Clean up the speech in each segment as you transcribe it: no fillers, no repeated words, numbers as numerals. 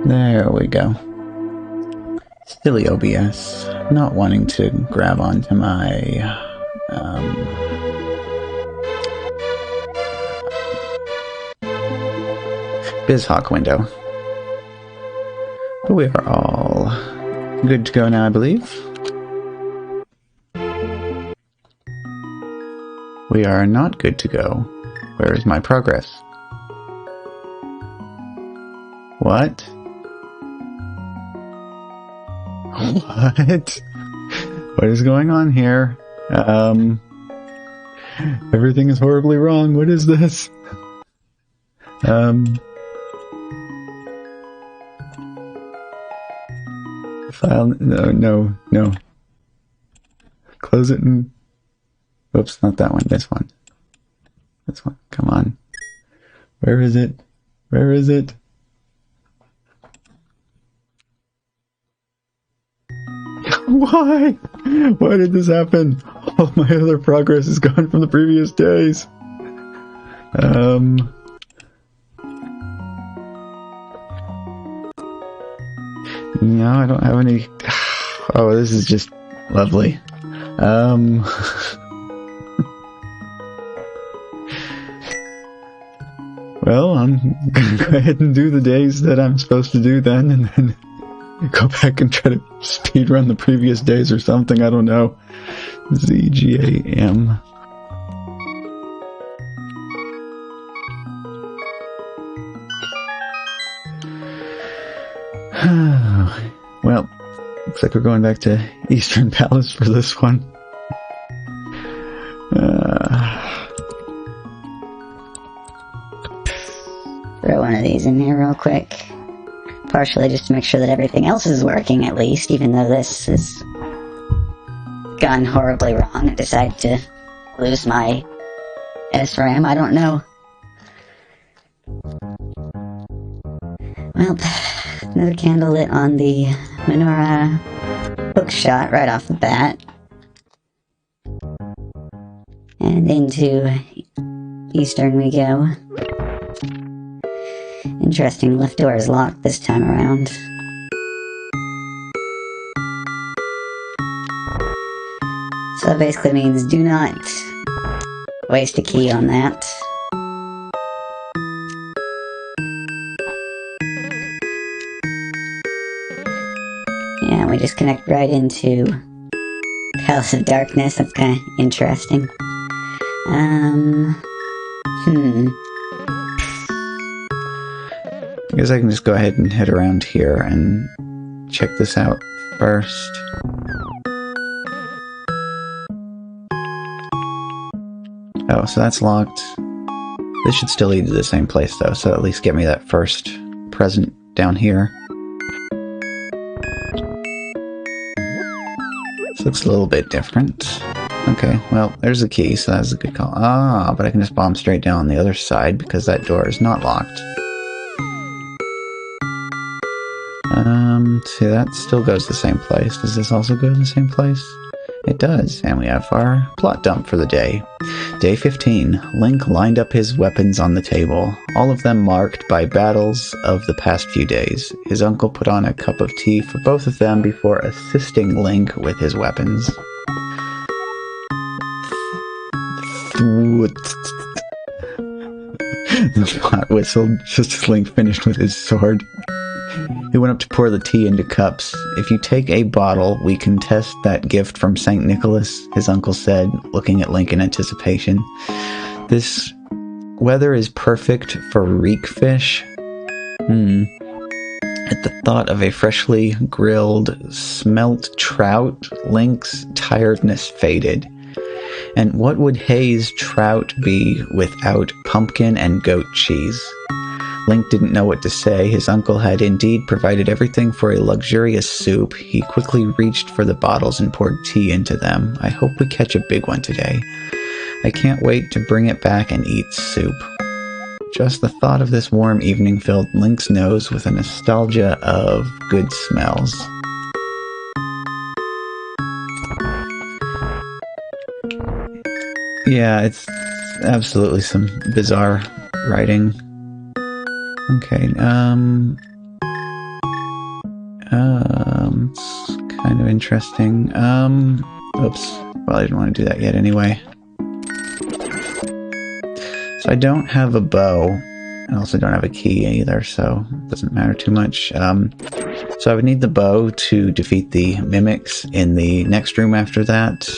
There we go. Silly OBS. Not wanting to grab onto my BizHawk window. But we are all good to go now, I believe. We are not good to go. Where is my progress? What? What? What is going on here? Everything is horribly wrong. What is this? File, no. Close it and... Oops, not that one, this one. This one, come on. Where is it? Where is it? Why? Why did this happen? All my other progress is gone from the previous days. No, I don't have any... Oh, this is just lovely. Well, I'm gonna go ahead and do the days that I'm supposed to do then, and then Go back and try to speedrun the previous days or something, I don't know. ZGAM. Well, looks like we're going back to Eastern Palace for this one. Throw one of these in here real quick. Partially just to make sure that everything else is working at least, even though this has gone horribly wrong. I decided to lose my SRAM, I don't know. Well, another candle lit on the menorah hookshot right off the bat. And into Eastern we go. Interesting, left door is locked this time around. So that basically means do not waste a key on that. Yeah, we just connect right into House of Darkness. That's kind of interesting. I guess I can just go ahead and head around here and check this out first. Oh, so that's locked. This should still lead to the same place though, so at least get me that first present down here. This looks a little bit different. Okay, well, there's the key, so that's a good call. Ah, but I can just bomb straight down the other side because that door is not locked. See, that still goes to the same place. Does this also go to the same place? It does, and we have our plot dump for the day. Day 15. Link lined up his weapons on the table, all of them marked by battles of the past few days. His uncle put on a cup of tea for both of them before assisting Link with his weapons. The plot whistled just as Link finished with his sword. He went up to pour the tea into cups. If you take a bottle, we can test that gift from St. Nicholas, his uncle said, looking at Link in anticipation. This weather is perfect for reek fish. At the thought of a freshly grilled, smelt trout, Link's tiredness faded. And what would Hayes' trout be without pumpkin and goat cheese? Link didn't know what to say. His uncle had indeed provided everything for a luxurious soup. He quickly reached for the bottles and poured tea into them. I hope we catch a big one today. I can't wait to bring it back and eat soup. Just the thought of this warm evening filled Link's nose with a nostalgia of good smells. Yeah, it's absolutely some bizarre writing. Okay, it's kind of interesting. Oops. Well, I didn't want to do that yet anyway. So I don't have a bow. I also don't have a key either, so it doesn't matter too much. So I would need the bow to defeat the mimics in the next room after that.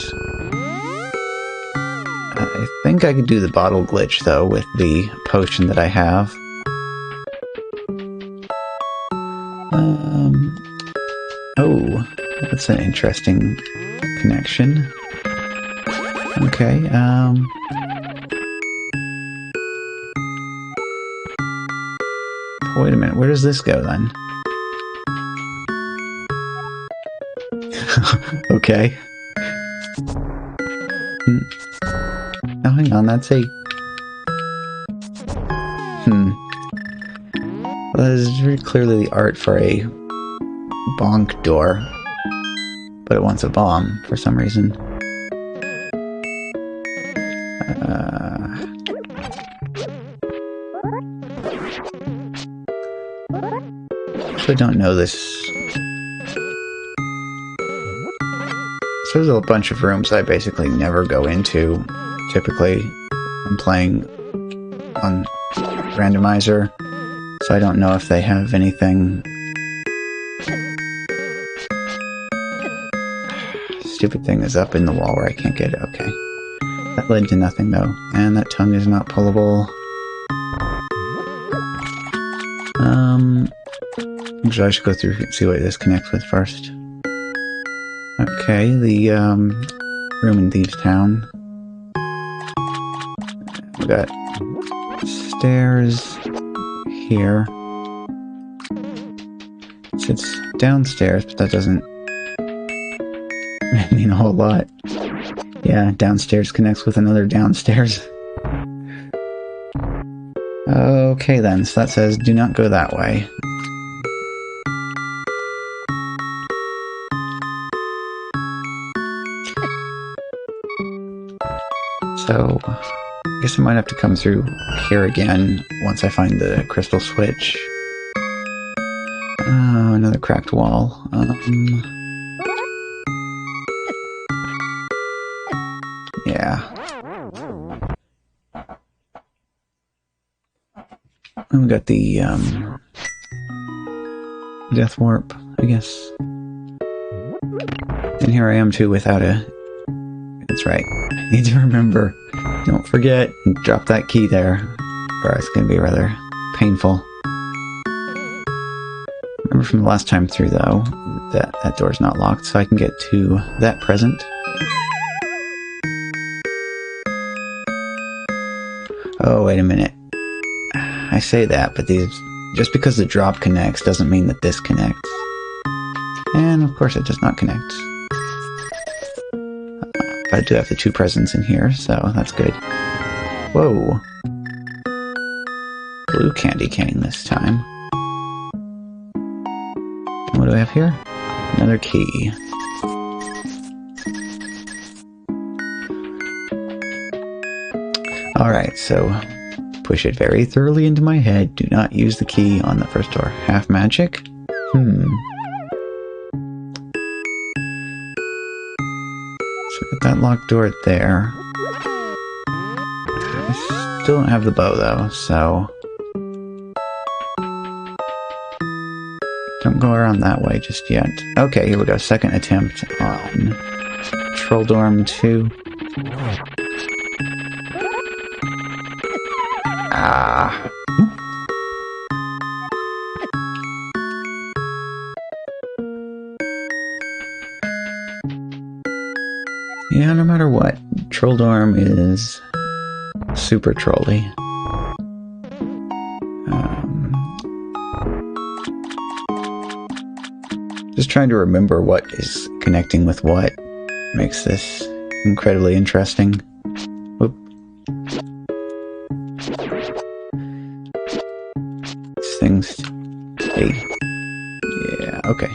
I think I could do the bottle glitch, though, with the potion that I have. Oh, that's an interesting connection. Okay, wait a minute, where does this go, then? Okay. Oh, hang on, that's a... Well, that is very clearly the art for a bonk door. But it wants a bomb, for some reason. I don't know this. So there's a bunch of rooms I basically never go into. Typically, I'm playing on randomizer, so I don't know if they have anything stupid thing is up in the wall where I can't get it. Okay. That led to nothing, though. And that tongue is not pullable. Actually, I should go through and see what this connects with first. Okay, the, room in Thieves' Town. We got stairs here. So it's downstairs, but that doesn't mean a whole lot. Yeah, downstairs connects with another downstairs. Okay then, so that says do not go that way. So, I guess I might have to come through here again once I find the crystal switch. Another cracked wall. Yeah. And we got the, death warp, I guess. And here I am too without a... That's right. I need to remember. Don't forget, drop that key there, or it's going to be rather painful. Remember from the last time through, though, that that door's not locked, so I can get to that present. Oh, wait a minute. I say that, but these... Just because the drop connects doesn't mean that this connects. And, of course, it does not connect. But I do have the two presents in here, so that's good. Whoa. Blue candy cane this time. What do we have here? Another key. Alright, so push it very thoroughly into my head. Do not use the key on the first door. Half magic? So we got that locked door there. I still don't have the bow though, so... Don't go around that way just yet. Okay, here we go. Second attempt on Troll Dorm 2. Ah. Yeah, no matter what, Troll Dorm is super trolly. Just trying to remember what is connecting with what makes this incredibly interesting. Whoop. These things... Hey. Yeah, okay.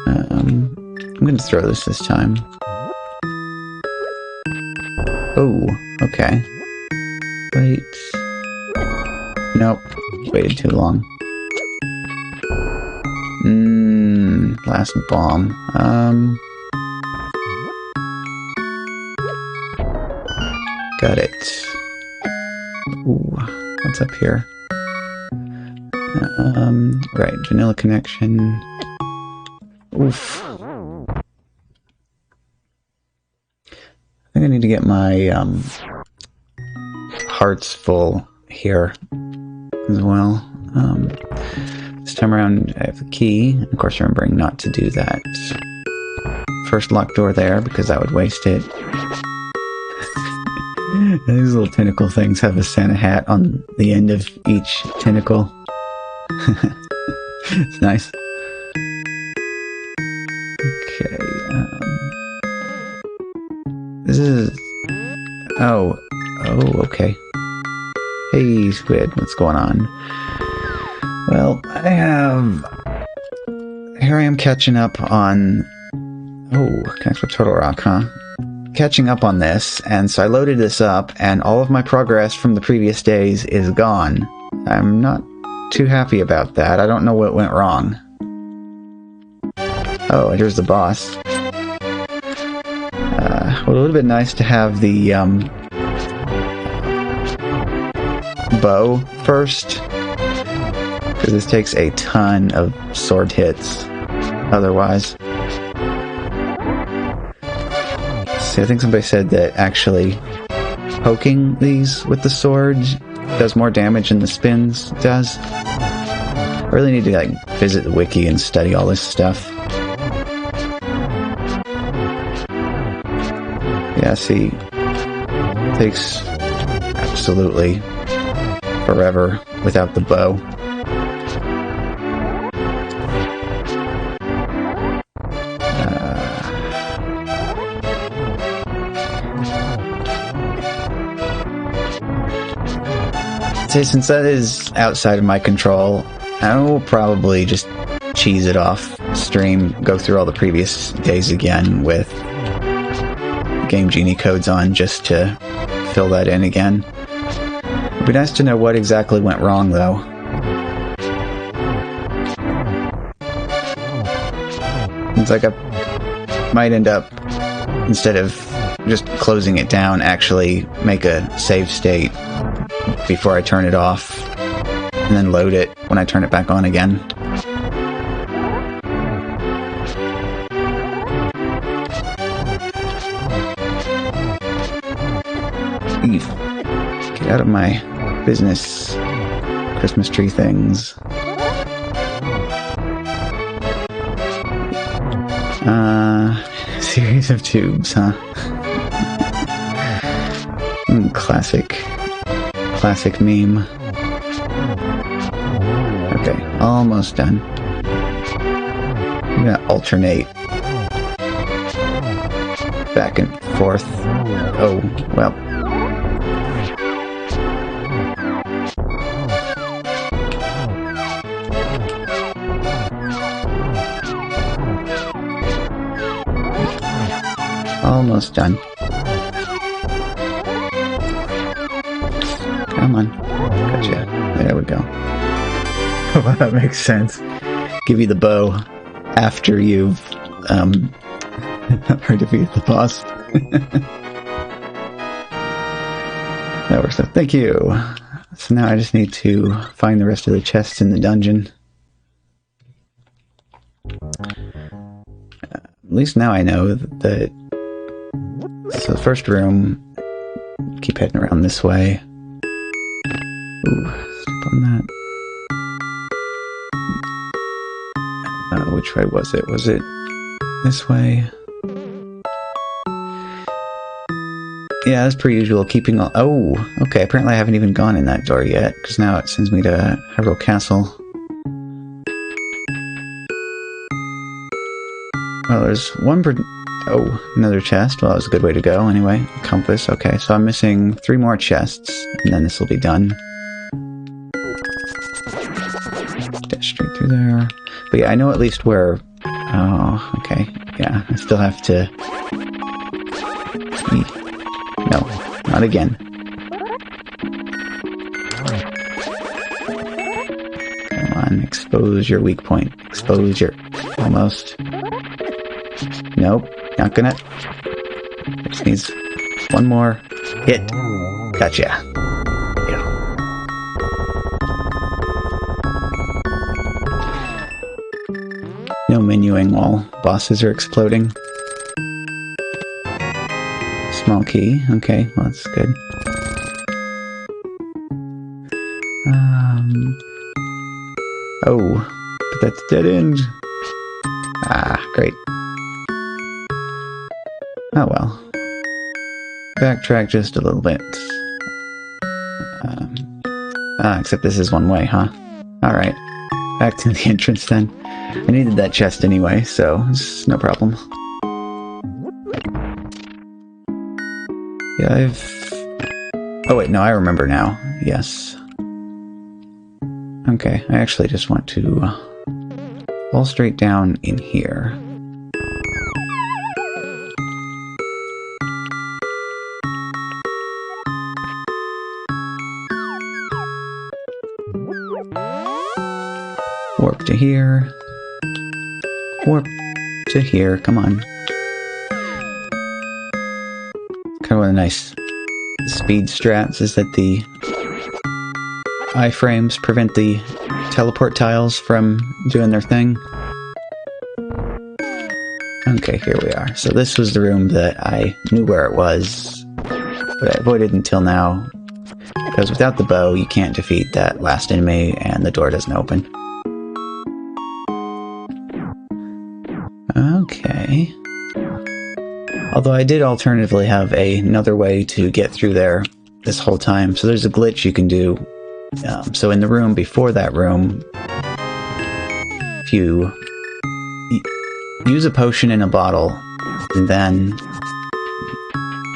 I'm gonna throw this time. Oh, okay. Wait... Nope. Waited too long. Last bomb. Got it. Ooh, what's up here? Right, vanilla connection. Oof. I think I need to get my, hearts full here as well. This time around I have the key, of course remembering not to do that first locked door there because that would waste it. These little tentacle things have a Santa hat on the end of each tentacle. It's nice. Okay, this is... Oh, okay. Hey, Squid, what's going on? Well, here I am catching up on... Oh, connects with Turtle Rock, huh? Catching up on this, and so I loaded this up, and all of my progress from the previous days is gone. I'm not too happy about that. I don't know what went wrong. Oh, and here's the boss. Well, it would have been nice to have the, bow first, Because this takes a ton of sword hits otherwise. See, I think somebody said that actually poking these with the sword does more damage than the spins does. I really need to like visit the wiki and study all this stuff. Yeah, see, it takes absolutely forever without the bow. Since that is outside of my control, I will probably just cheese it off stream, go through all the previous days again with Game Genie codes on just to fill that in again. It'd be nice to know what exactly went wrong, though. It's like I might end up, instead of just closing it down, actually make a save state before I turn it off, and then load it when I turn it back on again. Eve, get out of my business, Christmas tree things. Series of tubes, huh? Classic meme. Okay, almost done. I'm gonna alternate back and forth. Oh, well. Almost done. Come on. Gotcha. There we go. Well, that makes sense. Give you the bow after you've defeated the boss. That works out. Thank you. So now I just need to find the rest of the chests in the dungeon. At least now I know that. So the first room, keep heading around this way. Ooh, step on that. Which way was it? Was it this way? Yeah, as per usual, keeping all... Oh, okay, apparently I haven't even gone in that door yet, because now it sends me to Hyrule Castle. Well, there's one per... Oh, another chest. Well, that was a good way to go, anyway. Compass, okay, so I'm missing 3 more chests, and then this will be done. Dash straight through there. But yeah, I know at least where... Oh, okay. Yeah, I still have to... No, not again. Come on, expose your weak point. Expose your... Almost. Nope, not gonna... Just needs one more hit. Gotcha. No menuing while bosses are exploding. Small key. Okay, well that's good. Oh, but that's dead end. Ah, great. Oh well. Backtrack just a little bit. Except this is one way, huh? Alright. Back to the entrance then. I needed that chest anyway, so it's no problem. Yeah, Oh wait, no, I remember now. Yes. Okay, I actually just want to fall straight down in here. Warp to here. Warp to here, come on. Kind of one of the nice speed strats is that the iframes prevent the teleport tiles from doing their thing. Okay, here we are. So this was the room that I knew where it was, but I avoided until now, because without the bow, you can't defeat that last enemy, and the door doesn't open. Okay. Although I did alternatively have another way to get through there this whole time. So there's a glitch you can do. So in the room before that room, if you use a potion in a bottle and then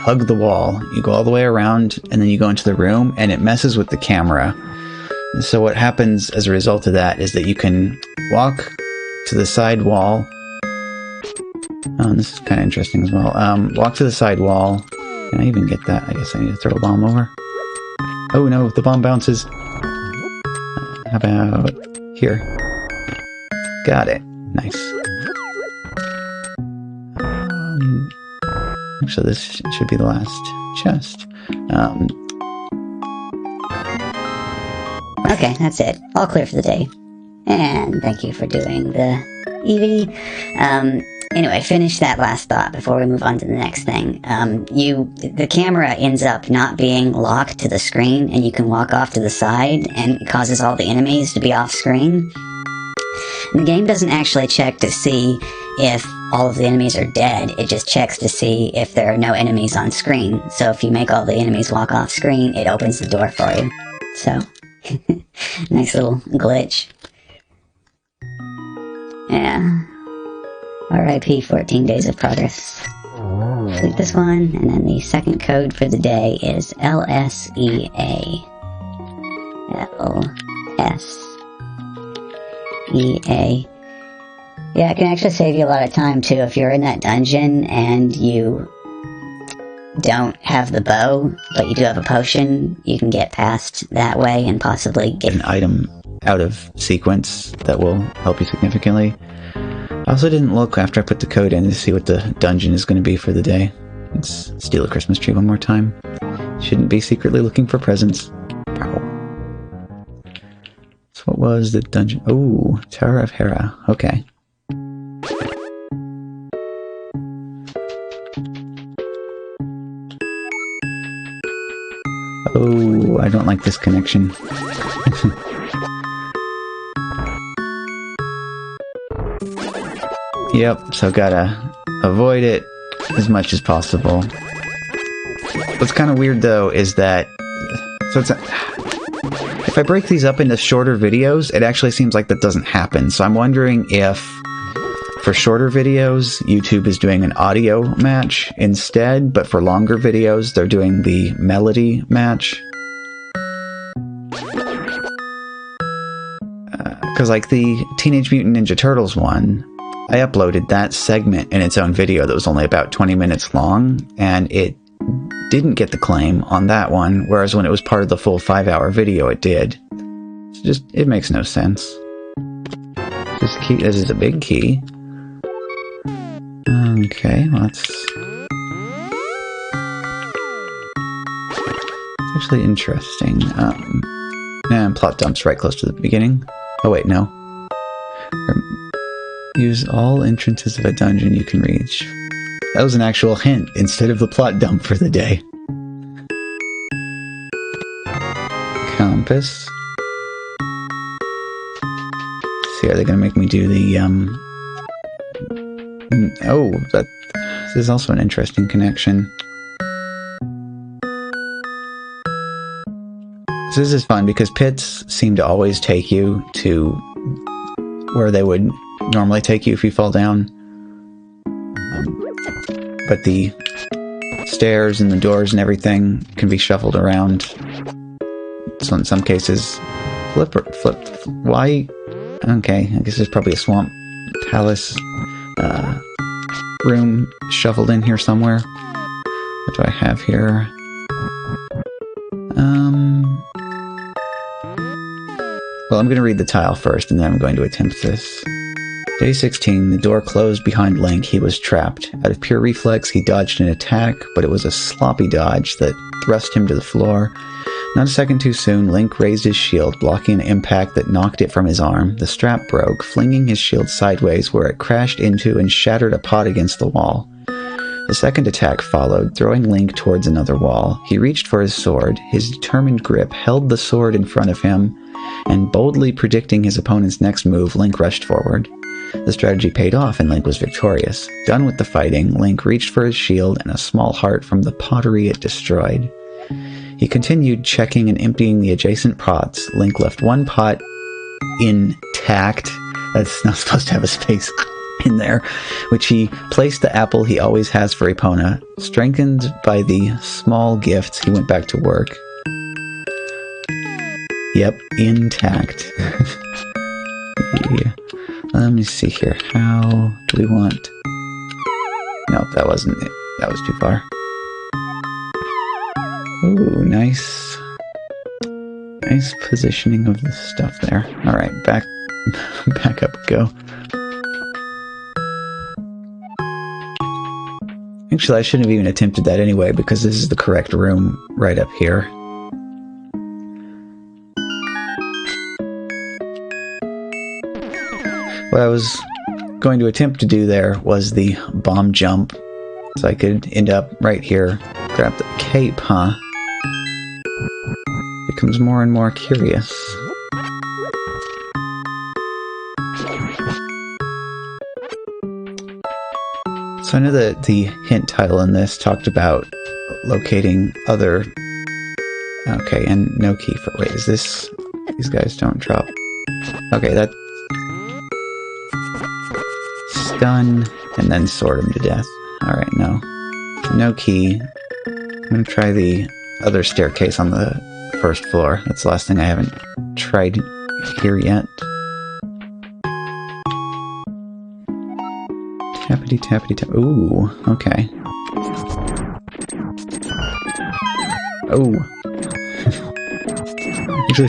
hug the wall, you go all the way around and then you go into the room and it messes with the camera. And so what happens as a result of that is that you can walk to the side wall. Oh, this is kind of interesting as well. Walk to the side wall. Can I even get that? I guess I need to throw a bomb over. Oh no, the bomb bounces. How about here? Got it. Nice. Actually, this should be the last chest. Okay, that's it. All clear for the day. And thank you for doing the EV. Anyway, finish that last thought before we move on to the next thing. The camera ends up not being locked to the screen, and you can walk off to the side, and it causes all the enemies to be off screen. And the game doesn't actually check to see if all of the enemies are dead. It just checks to see if there are no enemies on screen. So if you make all the enemies walk off screen, it opens the door for you. So, nice little glitch. Yeah. RIP 14 Days of Progress. Click this one, and then the second code for the day is LSEA. LSEA. Yeah, it can actually save you a lot of time too. If you're in that dungeon and you don't have the bow, but you do have a potion, you can get past that way and possibly get an item out of sequence that will help you significantly. I also didn't look after I put the code in to see what the dungeon is going to be for the day. Let's steal a Christmas tree one more time. Shouldn't be secretly looking for presents. Ow. So what was the dungeon? Oh, Tower of Hera. Okay. Oh, I don't like this connection. Yep, so gotta avoid it as much as possible. What's kind of weird though is that, if I break these up into shorter videos, it actually seems like that doesn't happen. So I'm wondering if, for shorter videos, YouTube is doing an audio match instead, but for longer videos, they're doing the melody match. Because like the Teenage Mutant Ninja Turtles one, I uploaded that segment in its own video that was only about 20 minutes long, and it didn't get the claim on that one, whereas when it was part of the full 5-hour video, it did. So it makes no sense. This is a big key. Okay, well that's actually interesting. And plot dumps right close to the beginning. Oh wait, no. Use all entrances of a dungeon you can reach. That was an actual hint instead of the plot dump for the day. Compass. Let's see, are they gonna make me do the, oh, this is also an interesting connection. So this is fun because pits seem to always take you to where they would normally take you if you fall down. But the stairs and the doors and everything can be shuffled around. So in some cases, flip. Why? Okay, I guess there's probably a swamp palace room shuffled in here somewhere. What do I have here? Well, I'm going to read the tile first, and then I'm going to attempt this. Day 16, the door closed behind Link. He was trapped. Out of pure reflex, he dodged an attack, but it was a sloppy dodge that thrust him to the floor. Not a second too soon, Link raised his shield, blocking an impact that knocked it from his arm. The strap broke, flinging his shield sideways where it crashed into and shattered a pot against the wall. The second attack followed, throwing Link towards another wall. He reached for his sword. His determined grip held the sword in front of him, and boldly predicting his opponent's next move, Link rushed forward. The strategy paid off, and Link was victorious. Done with the fighting, Link reached for his shield and a small heart from the pottery it destroyed. He continued checking and emptying the adjacent pots. Link left one pot intact. That's not supposed to have a space in there, which he placed the apple he always has for Epona. Strengthened by the small gifts, he went back to work. Yep, intact. Yeah. Let me see here. How do we want... Nope, that wasn't it. That was too far. Ooh, nice. Nice positioning of the stuff there. Alright, back up we go. Actually, I shouldn't have even attempted that anyway, because this is the correct room right up here. What I was going to attempt to do there was the bomb jump, so I could end up right here, grab the cape, huh? Becomes more and more curious. So I know that the hint title in this talked about locating other... Okay, and no key for... Wait, is this... These guys don't drop... Okay, that... Stun, and then sword him to death. Alright, no. No key. I'm gonna try the other staircase on the first floor. That's the last thing I haven't tried here yet. Tappity tappity tap. Ooh, okay. Oh. Actually,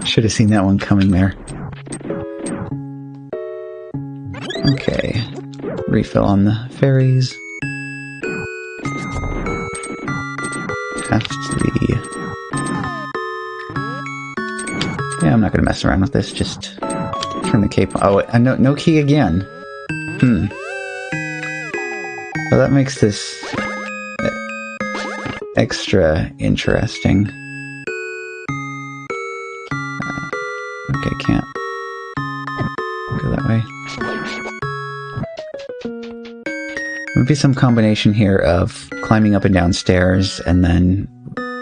should have seen that one coming there. Okay. Refill on the fairies. Past the... Yeah, I'm not gonna mess around with this. Just turn the cape on. Oh, no key again. Well, that makes this extra interesting. Okay, can't go that way. There would be some combination here of climbing up and down stairs and then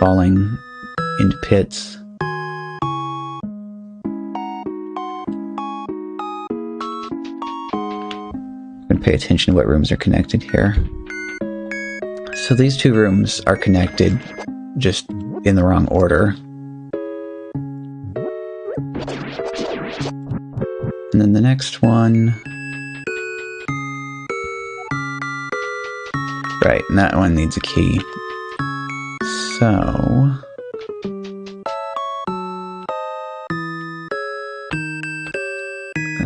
falling into pits. Pay attention to what rooms are connected here. So these two rooms are connected, just in the wrong order. And then the next one... Right, and that one needs a key. So...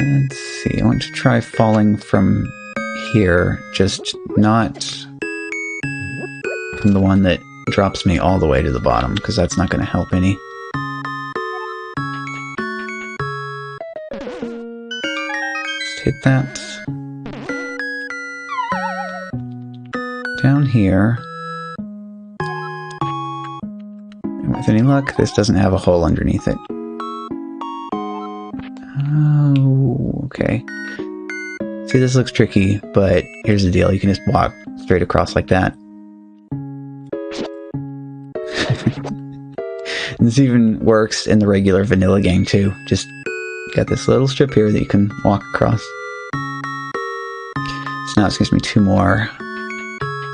Let's see, I want to try falling from here, just not from the one that drops me all the way to the bottom, because that's not going to help any. Just hit that. Down here. And with any luck, this doesn't have a hole underneath it. Oh, okay. See, this looks tricky, but here's the deal. You can just walk straight across like that. And this even works in the regular vanilla game, too. Just got this little strip here that you can walk across. So now it's gives me two more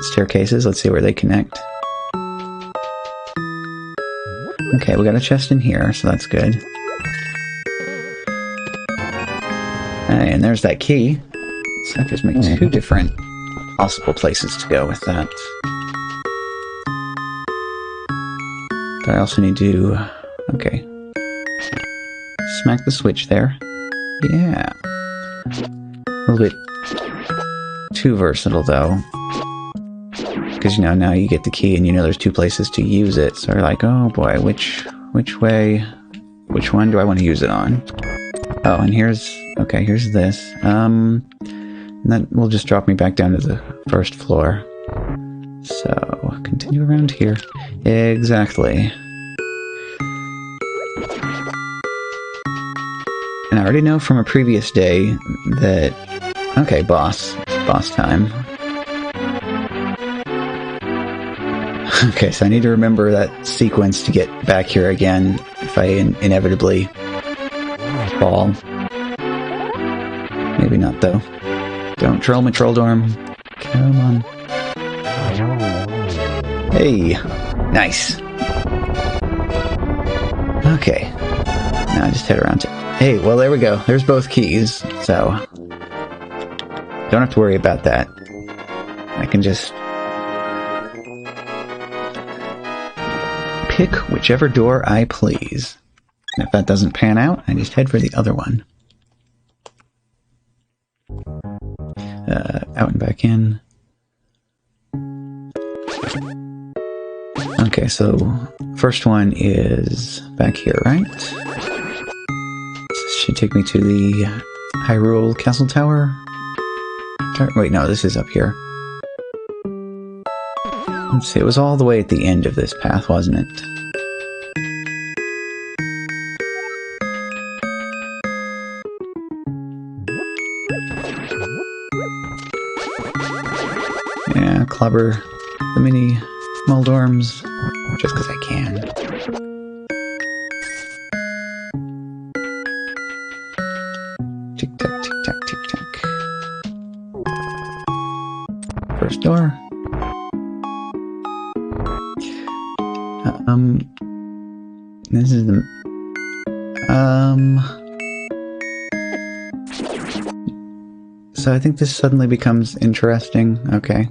staircases. Let's see where they connect. Okay, we got a chest in here, so that's good. And there's that key. So that gives me two different possible places to go with that. But I also need to... Okay. Smack the switch there. Yeah. A little bit too versatile, though. Could because, you know, now you get the key and you know there's two places to use it. So you're like, oh boy, which way, which one do I want to use it on? Oh, and here's, okay, here's this. And that will just drop me back down to the first floor. So, continue around here. Exactly. And I already know from a previous day that... Okay, boss time. Okay, so I need to remember that sequence to get back here again if I inevitably fall. Maybe not, though. Don't troll me, Troll Dorm. Come on. Hey! Nice. Okay. Now I just head around to... Hey, well there we go. There's both keys, so... Don't have to worry about that. I can just... pick whichever door I please. And if that doesn't pan out, I just head for the other one. Out and back in. Okay, so first one is back here, right? This should take me to the Hyrule Castle Tower. Wait, no, this is up here. Let's see, it was all the way at the end of this path, wasn't it? Yeah, clobber the mini Moldorms, just because I can. Tick-tack, tick-tack, tick-tack. First door. This is the... So I think this suddenly becomes interesting. Okay.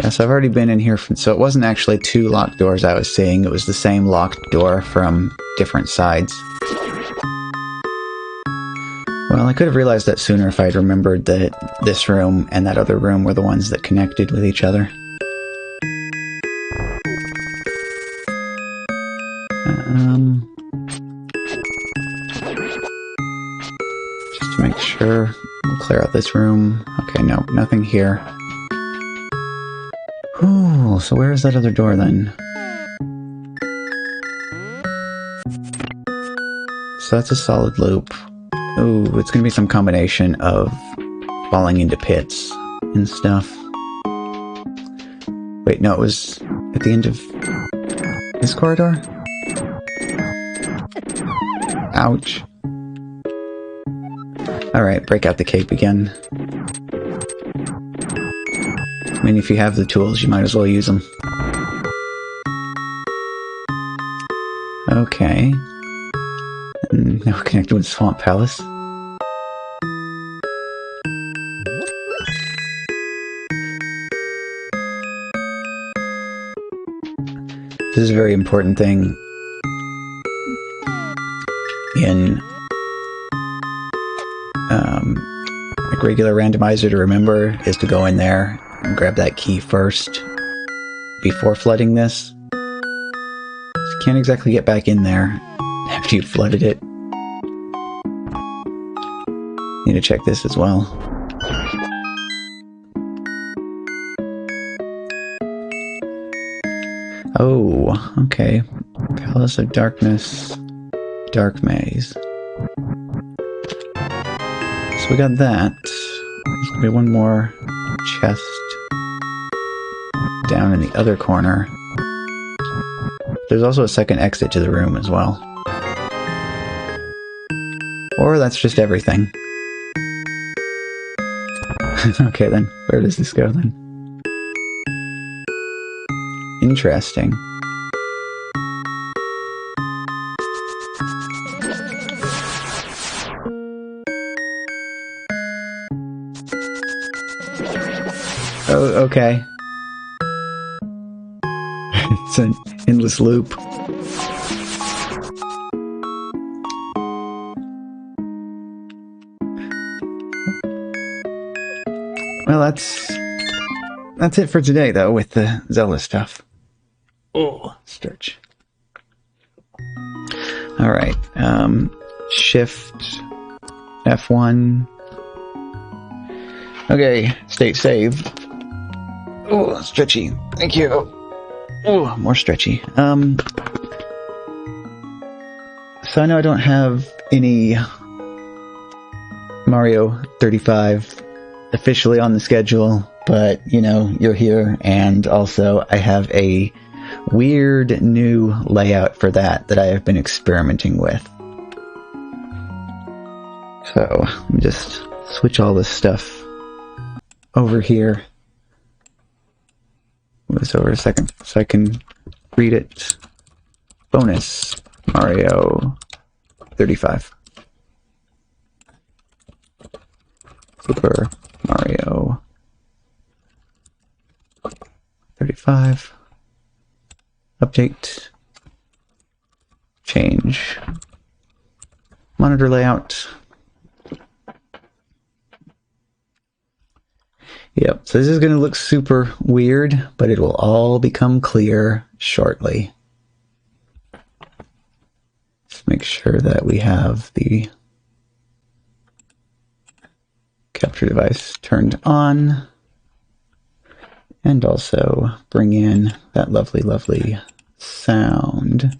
Yeah, so I've already been in here from... So it wasn't actually two locked doors I was seeing. It was the same locked door from different sides. Well, I could have realized that sooner if I'd remembered that this room and that other room were the ones that connected with each other. Just to make sure, we'll clear out this room. Okay, no, nothing here. Ooh, so where is that other door then? So that's a solid loop. Ooh, it's gonna be some combination of falling into pits and stuff. Wait, no, it was at the end of this corridor? Ouch. Alright, break out the cape again. I mean, if you have the tools, you might as well use them. Okay. And now we're connected with Swamp Palace. This is a very important thing in like regular randomizer to remember is to go in there and grab that key first before flooding this. You can't exactly get back in there after you've flooded it. Need to check this as well. Oh, okay. Palace of Darkness, Dark Maze. So we got that. There's gonna be one more chest down in the other corner. There's also a second exit to the room as well. Or that's just everything. Okay then, where does this go then? Interesting. Oh, okay. It's an endless loop. Well, that's it for today, though, with the Zelda stuff. Oh, stretch. All right. Shift F1. Okay, state saved. Oh, stretchy. Thank you. Oh, more stretchy. So I know I don't have any Mario 35 officially on the schedule, but, you know, you're here, and also I have a weird new layout for that I have been experimenting with. So, let me just switch all this stuff over here. Move this over a second so I can read it. Bonus Mario 35. Super Mario 35. Update. Change. Monitor layout. Yep, so this is going to look super weird, but it will all become clear shortly. Just make sure that we have the capture device turned on, and also bring in that lovely, lovely sound.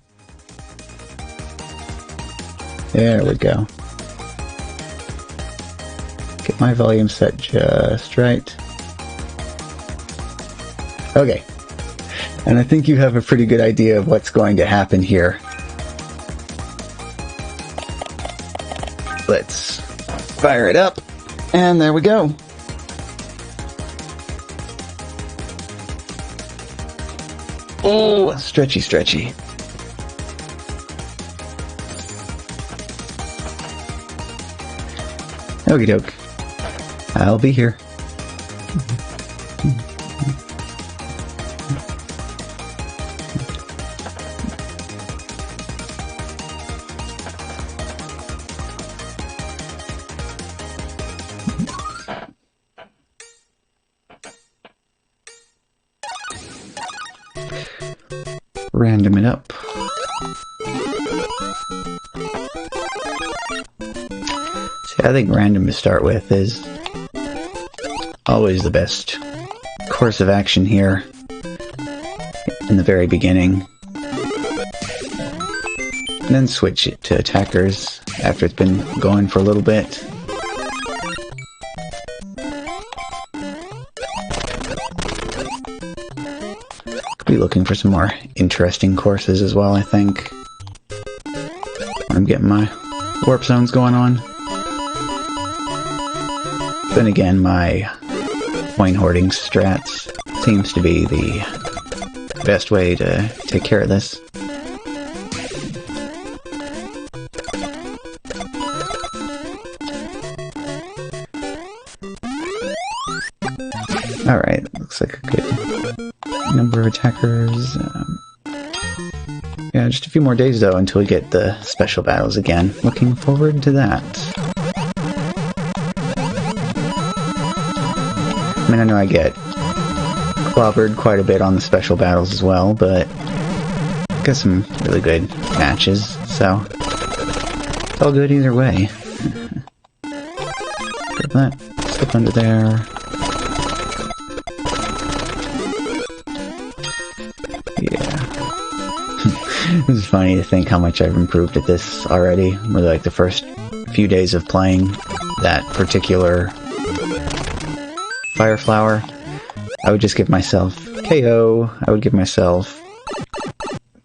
There we go. Get my volume set just right. Okay. And I think you have a pretty good idea of what's going to happen here. Let's fire it up. And there we go. Oh, stretchy, stretchy. Okie doke. I'll be here. Random it up. See, I think random to start with is always the best course of action here in the very beginning. And then switch it to attackers after it's been going for a little bit. Be looking for some more interesting courses as well, I think. I'm getting my warp zones going on. Then again, my coin hoarding strats seems to be the best way to take care of this. Alright, looks like a good number of attackers. Yeah, just a few more days though until we get the special battles again. Looking forward to that. I mean, I know I get clobbered quite a bit on the special battles as well, but got some really good matches, so it's all good either way. Grab that, slip under there. This is funny to think how much I've improved at this already. Really, like the first few days of playing that particular Fire Flower, I would just give myself KO. I would give myself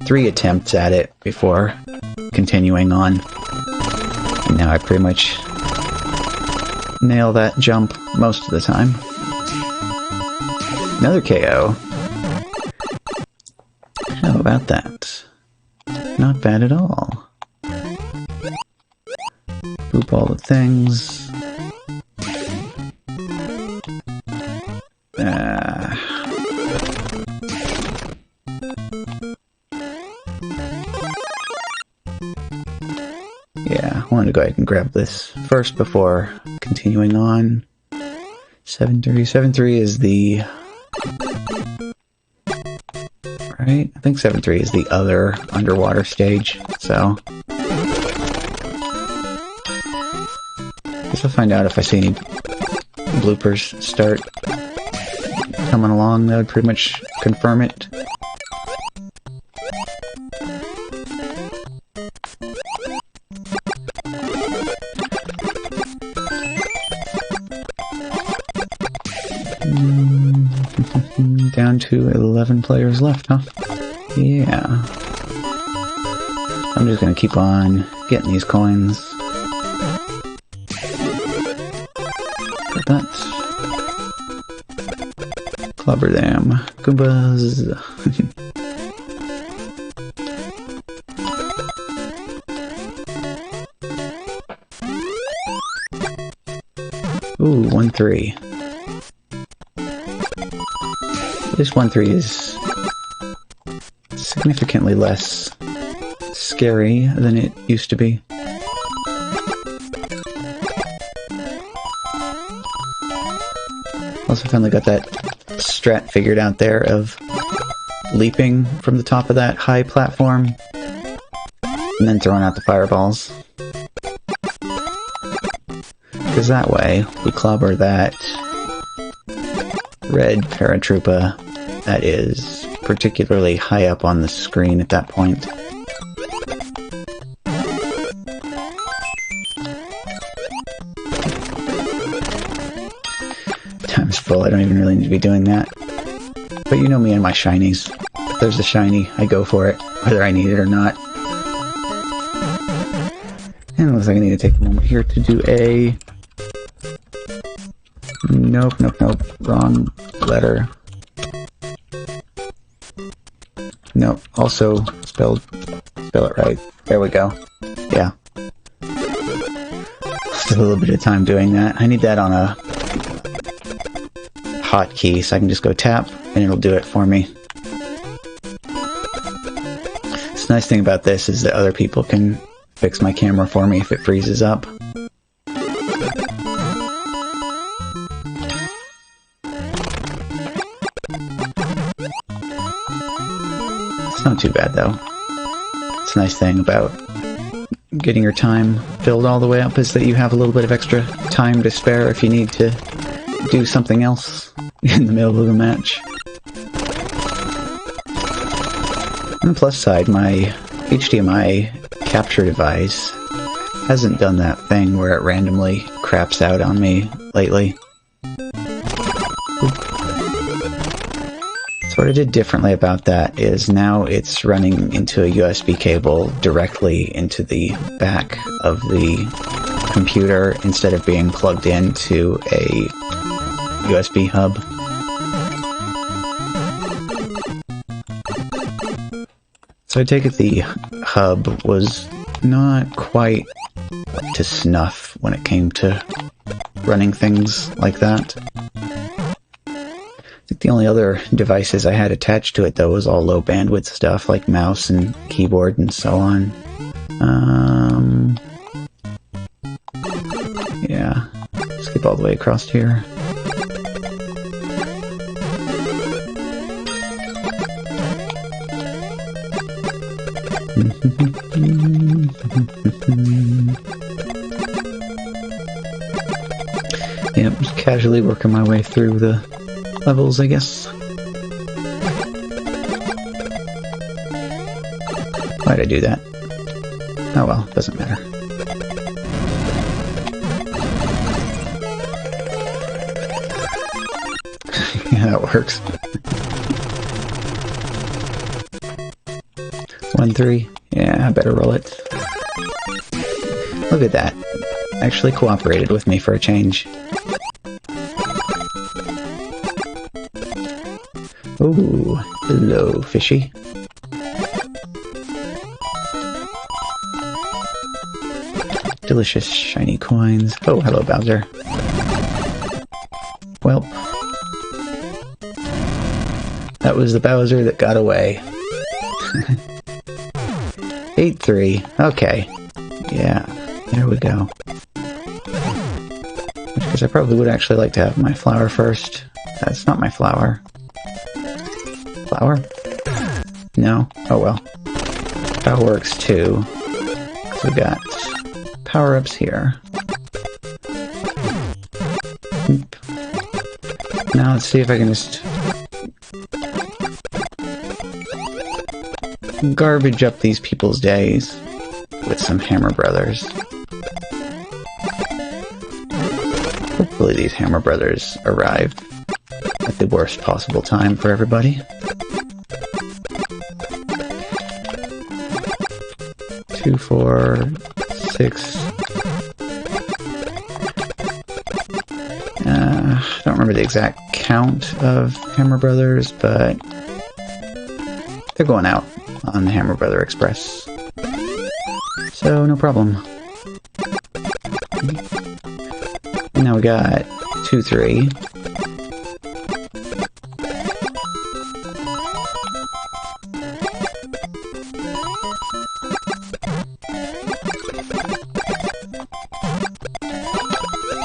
3 attempts at it before continuing on. And now I pretty much nail that jump most of the time. Another KO. How about that? Not bad at all. Boop all the things. Yeah, I wanted to go ahead and grab this first before continuing on. 7.3 is the Right? I think 7-3 is the other underwater stage, so... Guess I'll find out if I see any bloopers start coming along. That would pretty much confirm it. Down to 11 players left, huh? Yeah. I'm just gonna keep on getting these coins. Got that. Clobber them. Goombas. Ooh, 1-3. This 1-3 is significantly less scary than it used to be. Also finally got that strat figured out there of leaping from the top of that high platform and then throwing out the fireballs. Because that way we clobber that red paratroopa that is particularly high up on the screen at that point. Time's full, I don't even really need to be doing that. But you know me and my shinies. If there's a shiny, I go for it, whether I need it or not. And it looks like I need to take a moment here to do a... Nope. Wrong letter. Nope. Also spell it right. There we go. Yeah. Just a little bit of time doing that. I need that on a hotkey so I can just go tap and it'll do it for me. The nice thing about this is that other people can fix my camera for me if it freezes up. Not too bad though. It's a nice thing about getting your time filled all the way up is that you have a little bit of extra time to spare if you need to do something else in the middle of the match. On the plus side, my HDMI capture device hasn't done that thing where it randomly craps out on me lately. So what I did differently about that is now it's running into a USB cable directly into the back of the computer instead of being plugged into a USB hub. So I take it the hub was not quite up to snuff when it came to running things like that. I think the only other devices I had attached to it, though, was all low bandwidth stuff, like mouse and keyboard and so on. Yeah. Skip all the way across here. Yep, just casually working my way through the levels, I guess. Why'd I do that? Oh well, doesn't matter. Yeah, that works. 1-3. Yeah, I better roll it. Look at that. Actually cooperated with me for a change. Ooh, hello, fishy. Delicious shiny coins. Oh, hello, Bowser. Well, that was the Bowser that got away. 8-3. Okay. Yeah, there we go. Because I probably would actually like to have my flower first. That's not my flower. Flower? No? Oh well. That works too. So we got power-ups here. Now let's see if I can just garbage up these people's days with some Hammer Brothers. Hopefully these Hammer Brothers arrive at the worst possible time for everybody. 2, 4, 6. I don't remember the exact count of Hammer Brothers, but they're going out on the Hammer Brother Express. So, no problem. And now we got 2, 3.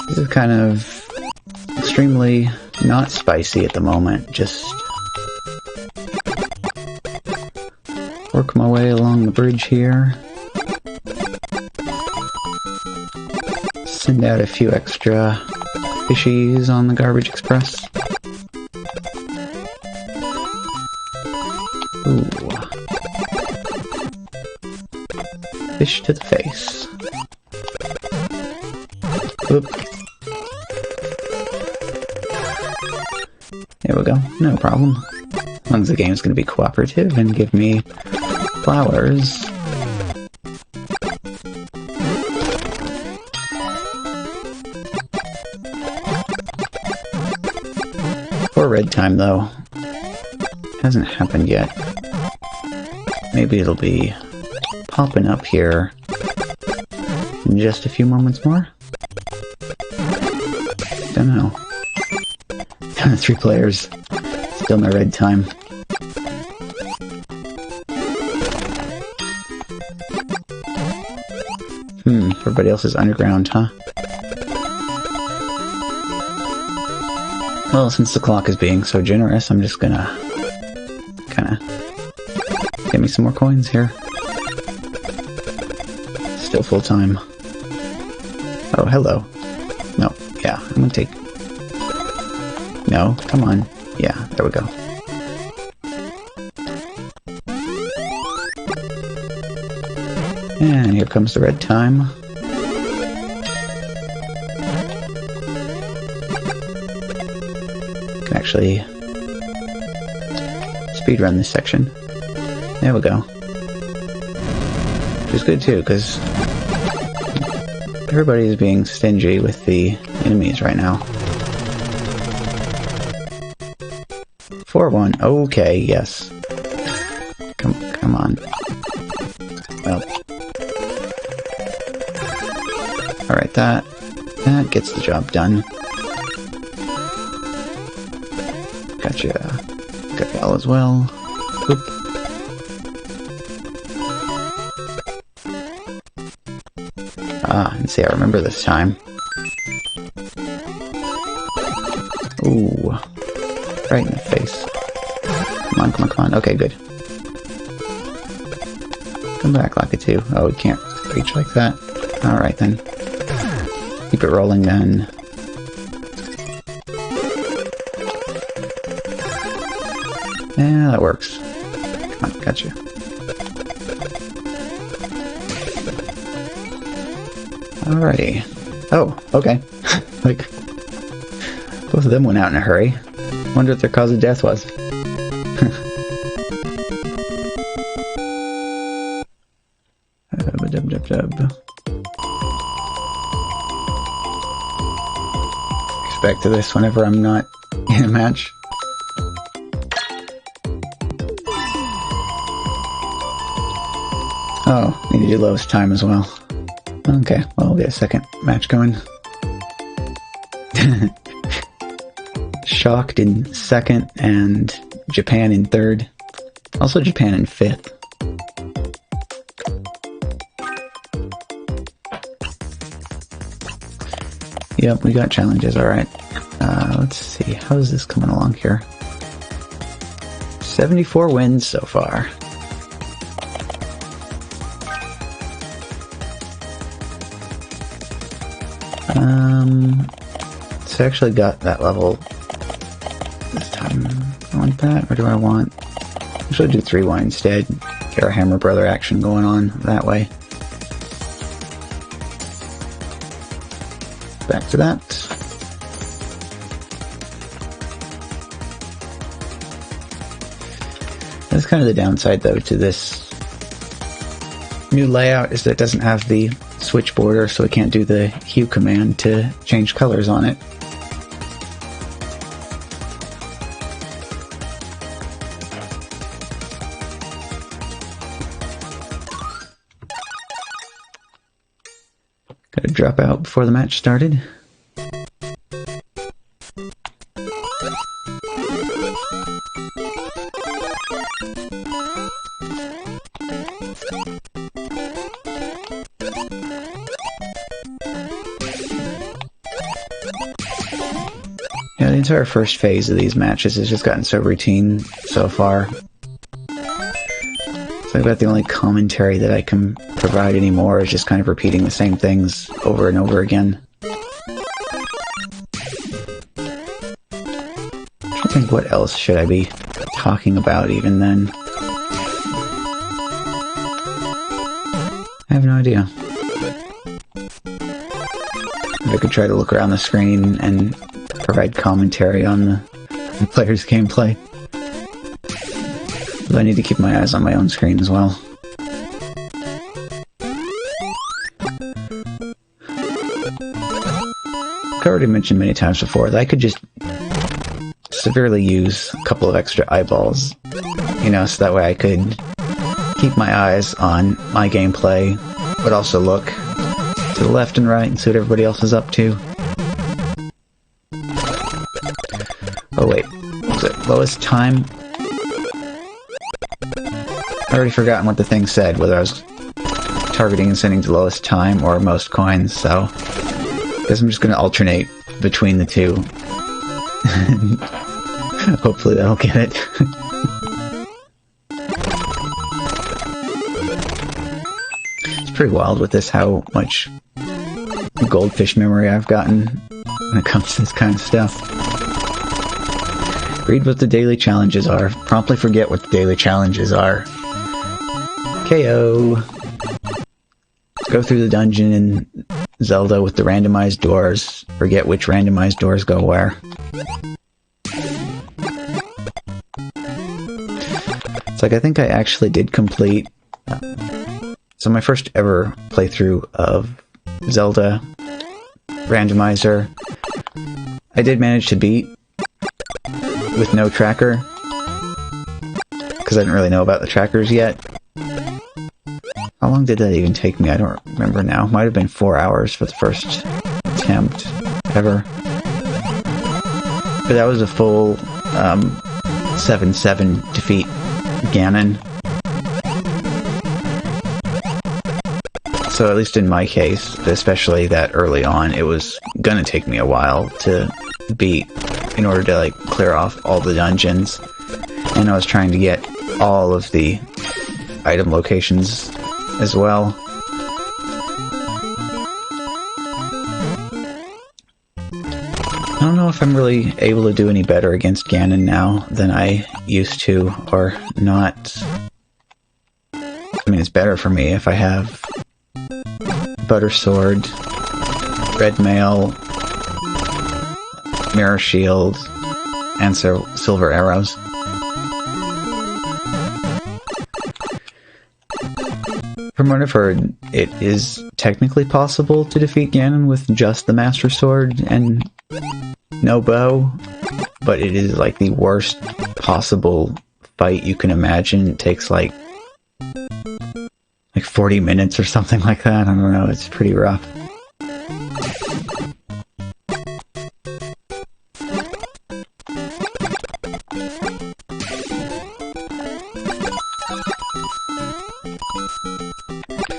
This is kind of extremely not spicy at the moment, just work my way along the bridge here. Send out a few extra fishies on the Garbage Express. Ooh. Fish to the face. Oop. There we go. No problem. As long as the game's going to be cooperative and give me flowers. For red time, though. Hasn't happened yet. Maybe it'll be popping up here in just a few moments more. Don't know. 3 players. Still no red time. Everybody else is underground, huh? Well, since the clock is being so generous, I'm just gonna kinda get me some more coins here. Still full time. Oh, hello. No, yeah, I'm gonna take... No, come on. Yeah, there we go. And here comes the red time. Can actually speedrun this section. There we go. Which is good too, because everybody is being stingy with the enemies right now. 4-1. Okay, yes. Come on. Well. Alright, that gets the job done. Gotcha. Got Gal as well. Oop. Ah, and see, I remember this time. Ooh. Right in the face. Come on, come on, come on. Okay, good. Come back, Lakitu. Oh, we can't reach like that. Alright then. Keep it rolling then. Yeah, that works. Come on, gotcha. Alrighty. Oh, okay. Like, both of them went out in a hurry. Wonder what their cause of death was. Expect to this whenever I'm not in a match. Oh, need to do lowest time as well. Okay, well, we'll get a second match going. Shocked in second and Japan in third. Also Japan in fifth. Yep, we got challenges, alright. Let's see, how is this coming along here? 74 wins so far. So I actually got that level this time. I want that, or do I want... I should do 3-1 instead. Get our Hammer Brother action going on that way. Back to that. That's kind of the downside, though, to this new layout, is that it doesn't have the switch border, so I can't do the hue command to change colors on it. Gotta drop out before the match started. Yeah, the entire first phase of these matches has just gotten so routine so far. So about the only commentary that I can provide anymore is just kind of repeating the same things over and over again. I think, what else should I be talking about even then? I have no idea. If I could try to look around the screen and provide commentary on the player's gameplay. But I need to keep my eyes on my own screen as well. I've already mentioned many times before that I could just severely use a couple of extra eyeballs, you know, so that way I could keep my eyes on my gameplay, but also look to the left and right and see what everybody else is up to. Oh wait, was it lowest time? I already forgotten what the thing said, whether I was targeting and sending to lowest time or most coins, so I guess I'm just going to alternate between the two. Hopefully that'll get it. It's pretty wild with this how much goldfish memory I've gotten when it comes to this kind of stuff. Read what the daily challenges are. Promptly forget what the daily challenges are. KO. Go through the dungeon in Zelda with the randomized doors. Forget which randomized doors go where. It's like I think I actually did complete... so my first ever playthrough of Zelda Randomizer, I did manage to beat with no tracker, because I didn't really know about the trackers yet. How long did that even take me? I don't remember now. Might have been 4 hours for the first attempt ever. But that was a full 7-7 defeat Ganon. So at least in my case, especially that early on, it was gonna take me a while to beat in order to like clear off all the dungeons. And I was trying to get all of the item locations as well. I don't know if I'm really able to do any better against Ganon now than I used to, or not. I mean, it's better for me if I have Butter Sword, Red Mail, Mirror Shield, and Silver Arrows. From what I've heard, it is technically possible to defeat Ganon with just the Master Sword and no bow, but it is like the worst possible fight you can imagine. It takes like 40 minutes or something like that. I don't know, it's pretty rough.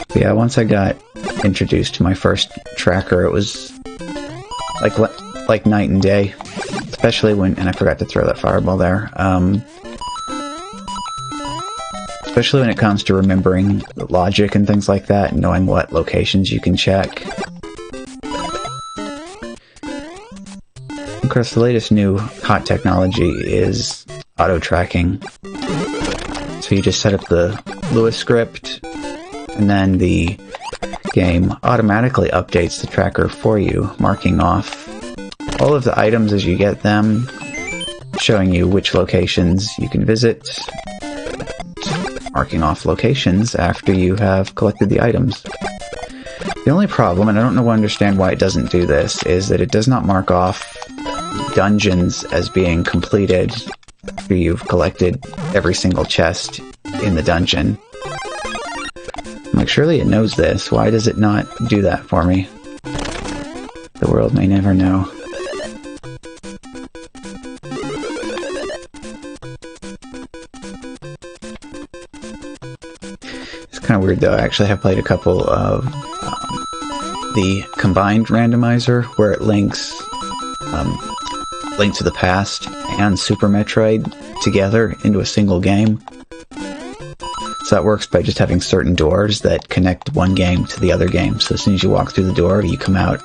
But yeah, once I got introduced to my first tracker, it was like night and day. Especially when, and I forgot to throw that fireball there, especially when it comes to remembering logic and things like that, and knowing what locations you can check. course, the latest new hot technology is auto tracking. So you just set up the Lewis script, and then the game automatically updates the tracker for you, marking off all of the items as you get them, showing you which locations you can visit, marking off locations after you have collected the items. The only problem, and I don't understand why it doesn't do this, is that it does not mark off dungeons as being completed after you've collected every single chest in the dungeon. I'm like, surely it knows this. Why does it not do that for me? The world may never know. It's kind of weird though. I actually have played a couple of the combined randomizer where it links Link to the Past and Super Metroid together into a single game. So that works by just having certain doors that connect one game to the other game. So as soon as you walk through the door, you come out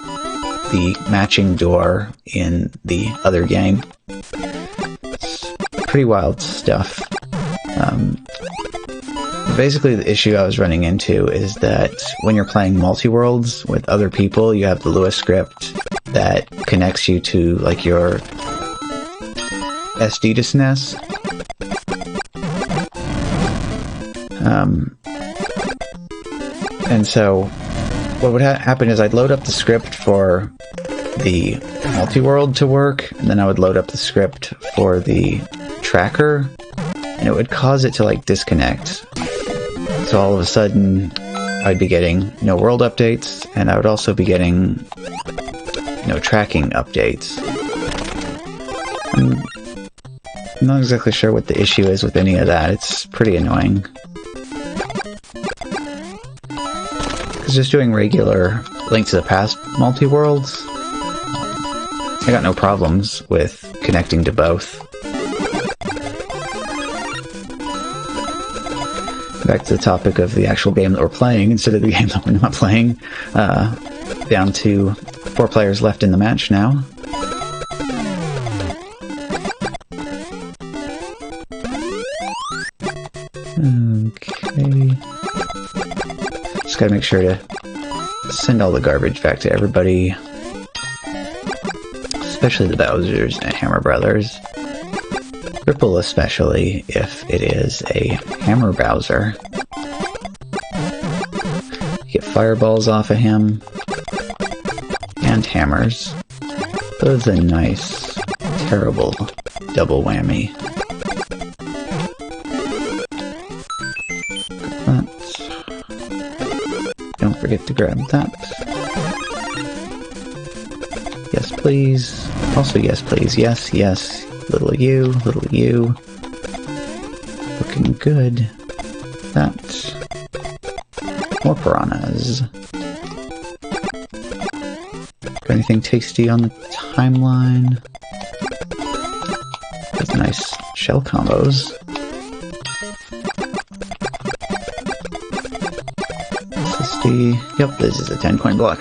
the matching door in the other game. It's pretty wild stuff. Basically, the issue I was running into is that when you're playing multi-worlds with other people, you have the Lewis script that connects you to, like, your SD to SNES. And so what would happen is I'd load up the script for the multi-world to work, and then I would load up the script for the tracker, and it would cause it to, like, disconnect. So all of a sudden, I'd be getting no world updates, and I would also be getting no tracking updates. I'm not exactly sure what the issue is with any of that. It's pretty annoying. Because just doing regular Link to the Past multi-worlds, I got no problems with connecting to both. Back to the topic of the actual game that we're playing instead of the game that we're not playing. Down to 4 players left in the match now. Okay. Just gotta make sure to send all the garbage back to everybody. Especially the Bowsers and Hammer Brothers. Ripple especially, if it is a Hammer Bowser. You get fireballs off of him. And hammers. That was a nice, terrible double whammy. That. Don't forget to grab that. Yes, please. Also, yes, please. Yes, yes. Little you, little you. Looking good. That. More piranhas. Got anything tasty on the timeline? Those nice shell combos. Yep, this is a 10-coin block.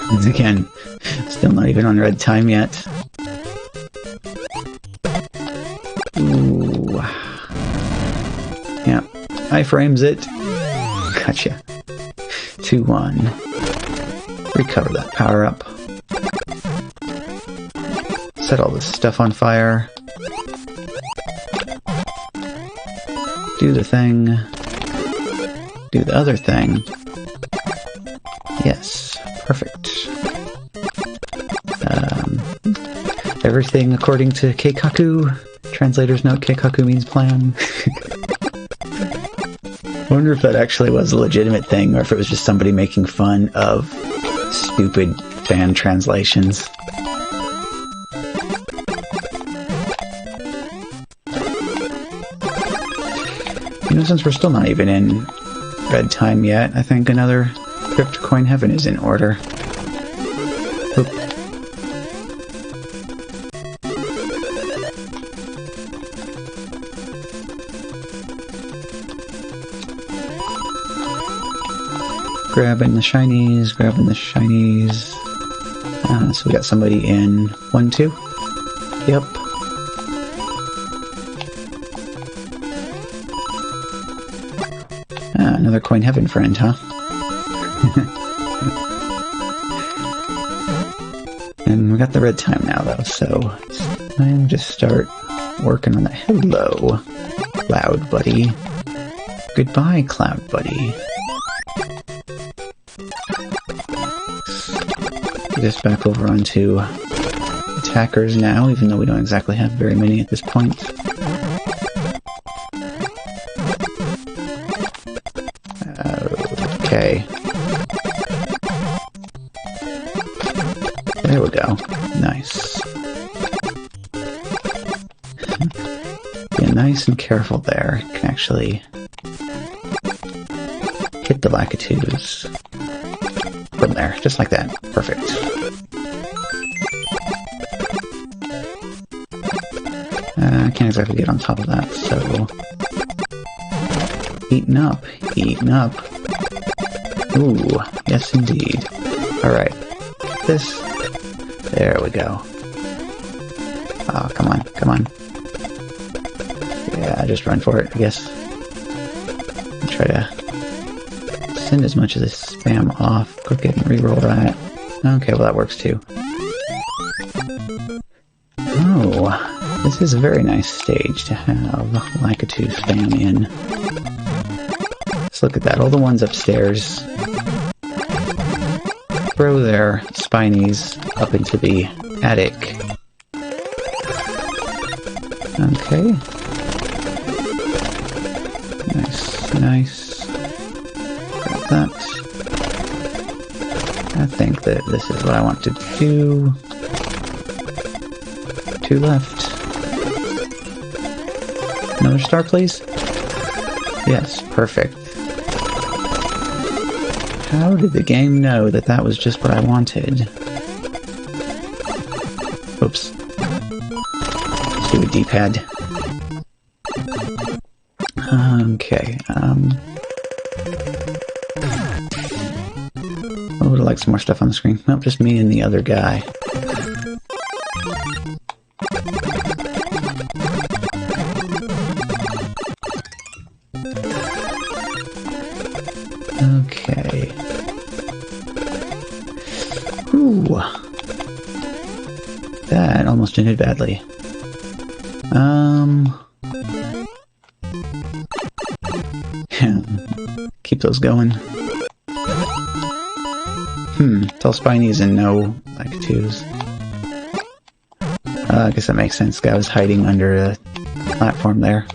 Once again, still not even on red time yet. Ooh. Yeah, iframes it. Gotcha. 2-1. Recover that power up. Set all this stuff on fire. Do the thing. Do the other thing. Yes, perfect. Everything according to Keikaku. Translator's note, Keikaku means plan. I wonder if that actually was a legitimate thing, or if it was just somebody making fun of stupid fan translations. You know, since we're still not even in red time yet, I think another Crypt Coin Heaven is in order. Oop. Grabbing the shinies, grabbing the shinies. So we got somebody in 1, 2. Yep. Another Coin Heaven friend, huh? And we got the red time now, though, so it's time to start working on that. Hello, Cloud Buddy. Goodbye, Cloud Buddy. Get us back over onto attackers now, even though we don't exactly have very many at this point. Okay. There we go. Nice. Be nice and careful there. Can actually hit the Lakitus from there, just like that. Perfect. I can't exactly get on top of that, so... Eaten up. Eaten up. Ooh, yes indeed. Alright. This... There we go. Oh, come on, come on. Yeah, just run for it, I guess. Try to send as much of this spam off. Go ahead and reroll that. Okay, well that works too. Oh, this is a very nice stage to have Lakitu spam in. Let's look at that. All the ones upstairs throw their spinies up into the attic. Okay. Nice, nice. Got that. I think that this is what I want to do. 2 left. Another star, please? Yes, perfect. How did the game know that that was just what I wanted? Oops. Let's do a D-pad. Okay, I would like some more stuff on the screen. Nope, just me and the other guy. Okay. Ooh. That almost ended badly. Keep those going. Tall spinies and no Lakitus. I guess that makes sense. Guy was hiding under a platform there.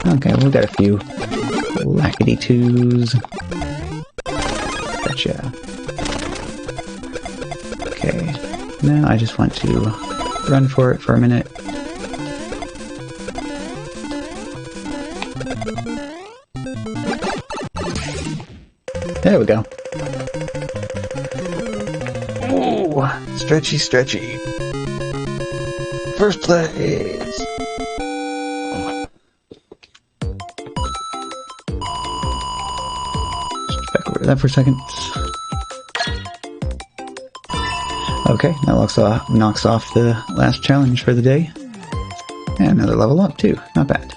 Okay, we've got a few Lakitus. Gotcha. Okay, now I just want to run for it for a minute. There we go. Oh, stretchy, stretchy. First place. Just back over to that for a second. Okay, that knocks off the last challenge for the day. And another level up too. Not bad.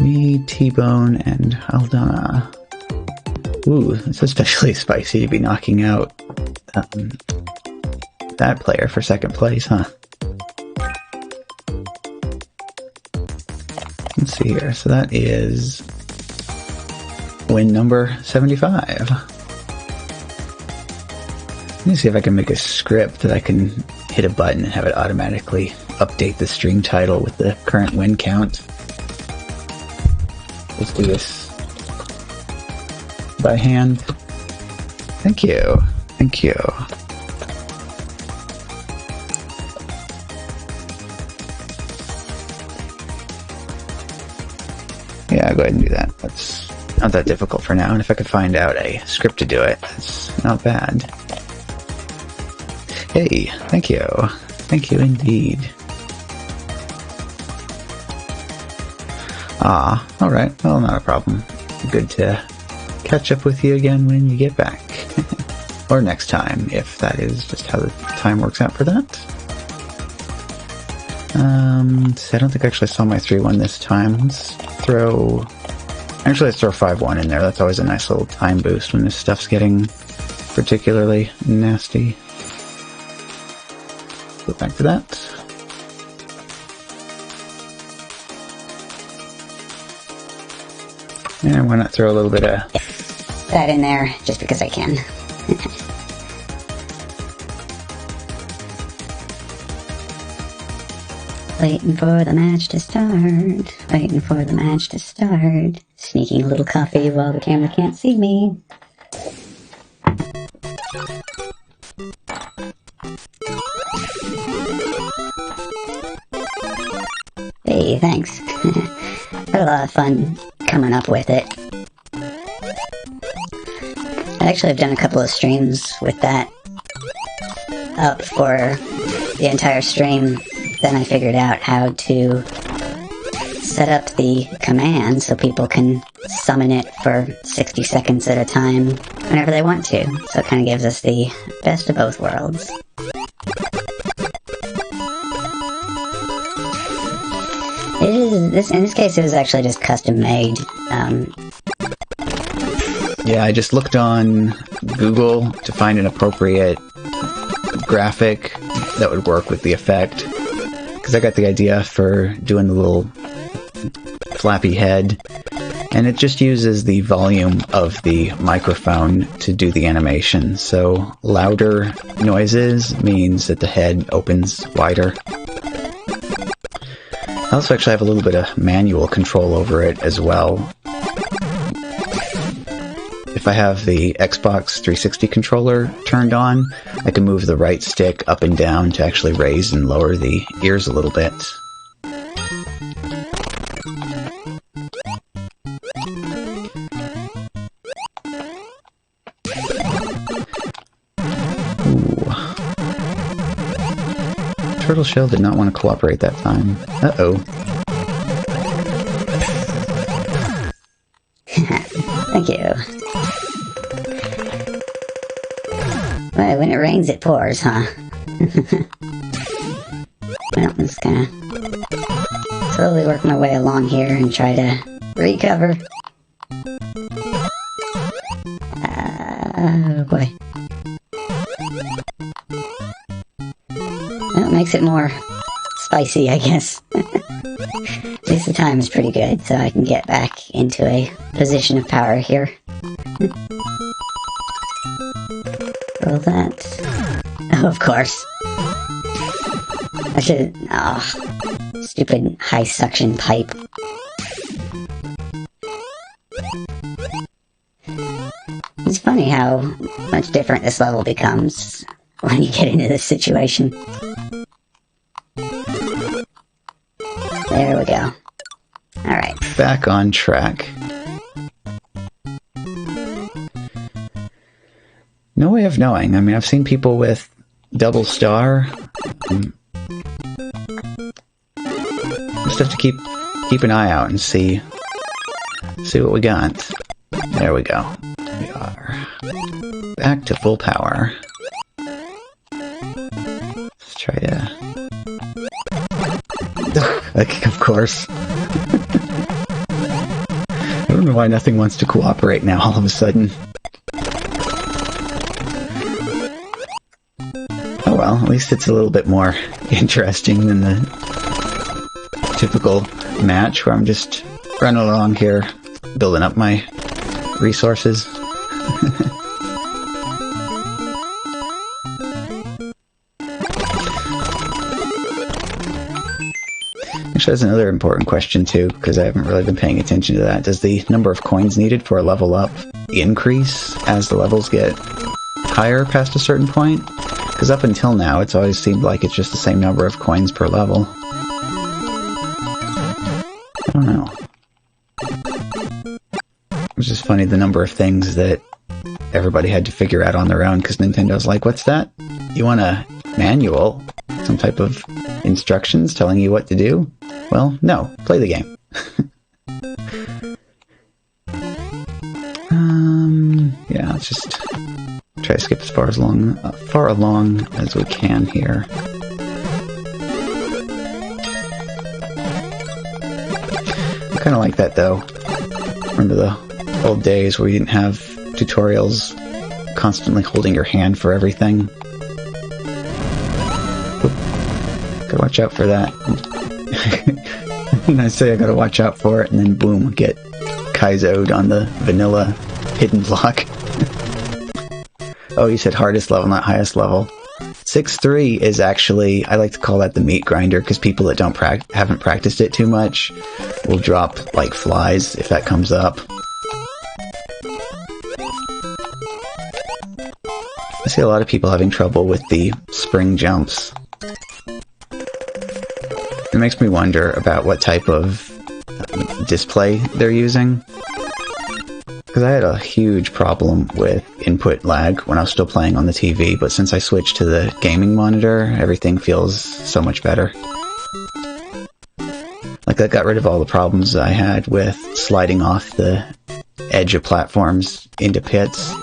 Me, T-Bone, and Aldana. Ooh, it's especially spicy to be knocking out that player for second place, huh? Let's see here. So that is win number 75. Let me see if I can make a script that I can hit a button and have it automatically update the stream title with the current win count. Let's do this by hand. Thank you. Thank you. Yeah, I'll go ahead and do that. That's not that difficult for now. And if I could find out a script to do it, that's not bad. Hey, thank you. Thank you indeed. Ah, alright. Well, not a problem. Good to catch up with you again when you get back. Or next time, if that is just how the time works out for that. So I don't think I actually saw my 3-1 this time. Let's throw 5-1 in there. That's always a nice little time boost when this stuff's getting particularly nasty. Go back to that. And why not throw a little bit of that in there just because I can. Waiting for the match to start. Waiting for the match to start. Sneaking a little coffee while the camera can't see me. Hey, thanks. Had a lot of fun coming up with it. I actually have done a couple of streams with that up for the entire stream. Then I figured out how to set up the command so people can summon it for 60 seconds at a time whenever they want to. So it kind of gives us the best of both worlds. In this case, it was actually just custom made. Yeah, I just looked on Google to find an appropriate graphic that would work with the effect. Because I got the idea for doing the little flappy head, and it just uses the volume of the microphone to do the animation. So louder noises means that the head opens wider. I also actually have a little bit of manual control over it as well. If I have the Xbox 360 controller turned on, I can move the right stick up and down to actually raise and lower the ears a little bit. Ooh. Turtle Shell did not want to cooperate that time. Uh-oh. Thank you. Well, when it rains, it pours, huh? Well, I'm just gonna slowly work my way along here and try to recover. Oh boy. Well, it makes it more spicy, I guess. At least the time is pretty good, so I can get back into a position of power here. Roll that. Oh, of course. I should... Oh, stupid high suction pipe. It's funny how much different this level becomes when you get into this situation. There we go. Alright. Back on track. No way of knowing. I mean, I've seen people with double star. Just have to keep an eye out and see what we got. There we go. We are back to full power. Let's try to... Like, of course. I don't know why nothing wants to cooperate now all of a sudden. Oh well, at least it's a little bit more interesting than the typical match where I'm just running along here, building up my resources. Actually, that's another important question too, because I haven't really been paying attention to that. Does the number of coins needed for a level up increase as the levels get higher past a certain point? Because up until now, it's always seemed like it's just the same number of coins per level. I don't know. It's just funny the number of things that everybody had to figure out on their own, because Nintendo's like, what's that? You want a manual? Some type of instructions telling you what to do? Well, no. Play the game. try to skip as far along as we can here. I kind of like that though. Remember the old days where you didn't have tutorials constantly holding your hand for everything? Oop. Gotta watch out for that. And I say I gotta watch out for it, and then boom, get Kaizo'd on the vanilla hidden block. Oh, you said hardest level, not highest level. 6-3 is actually, I like to call that the meat grinder, because people that haven't practiced it too much will drop like flies if that comes up. I see a lot of people having trouble with the spring jumps. It makes me wonder about what type of display they're using. Because I had a huge problem with input lag when I was still playing on the TV, but since I switched to the gaming monitor, everything feels so much better. Like, that got rid of all the problems I had with sliding off the edge of platforms into pits.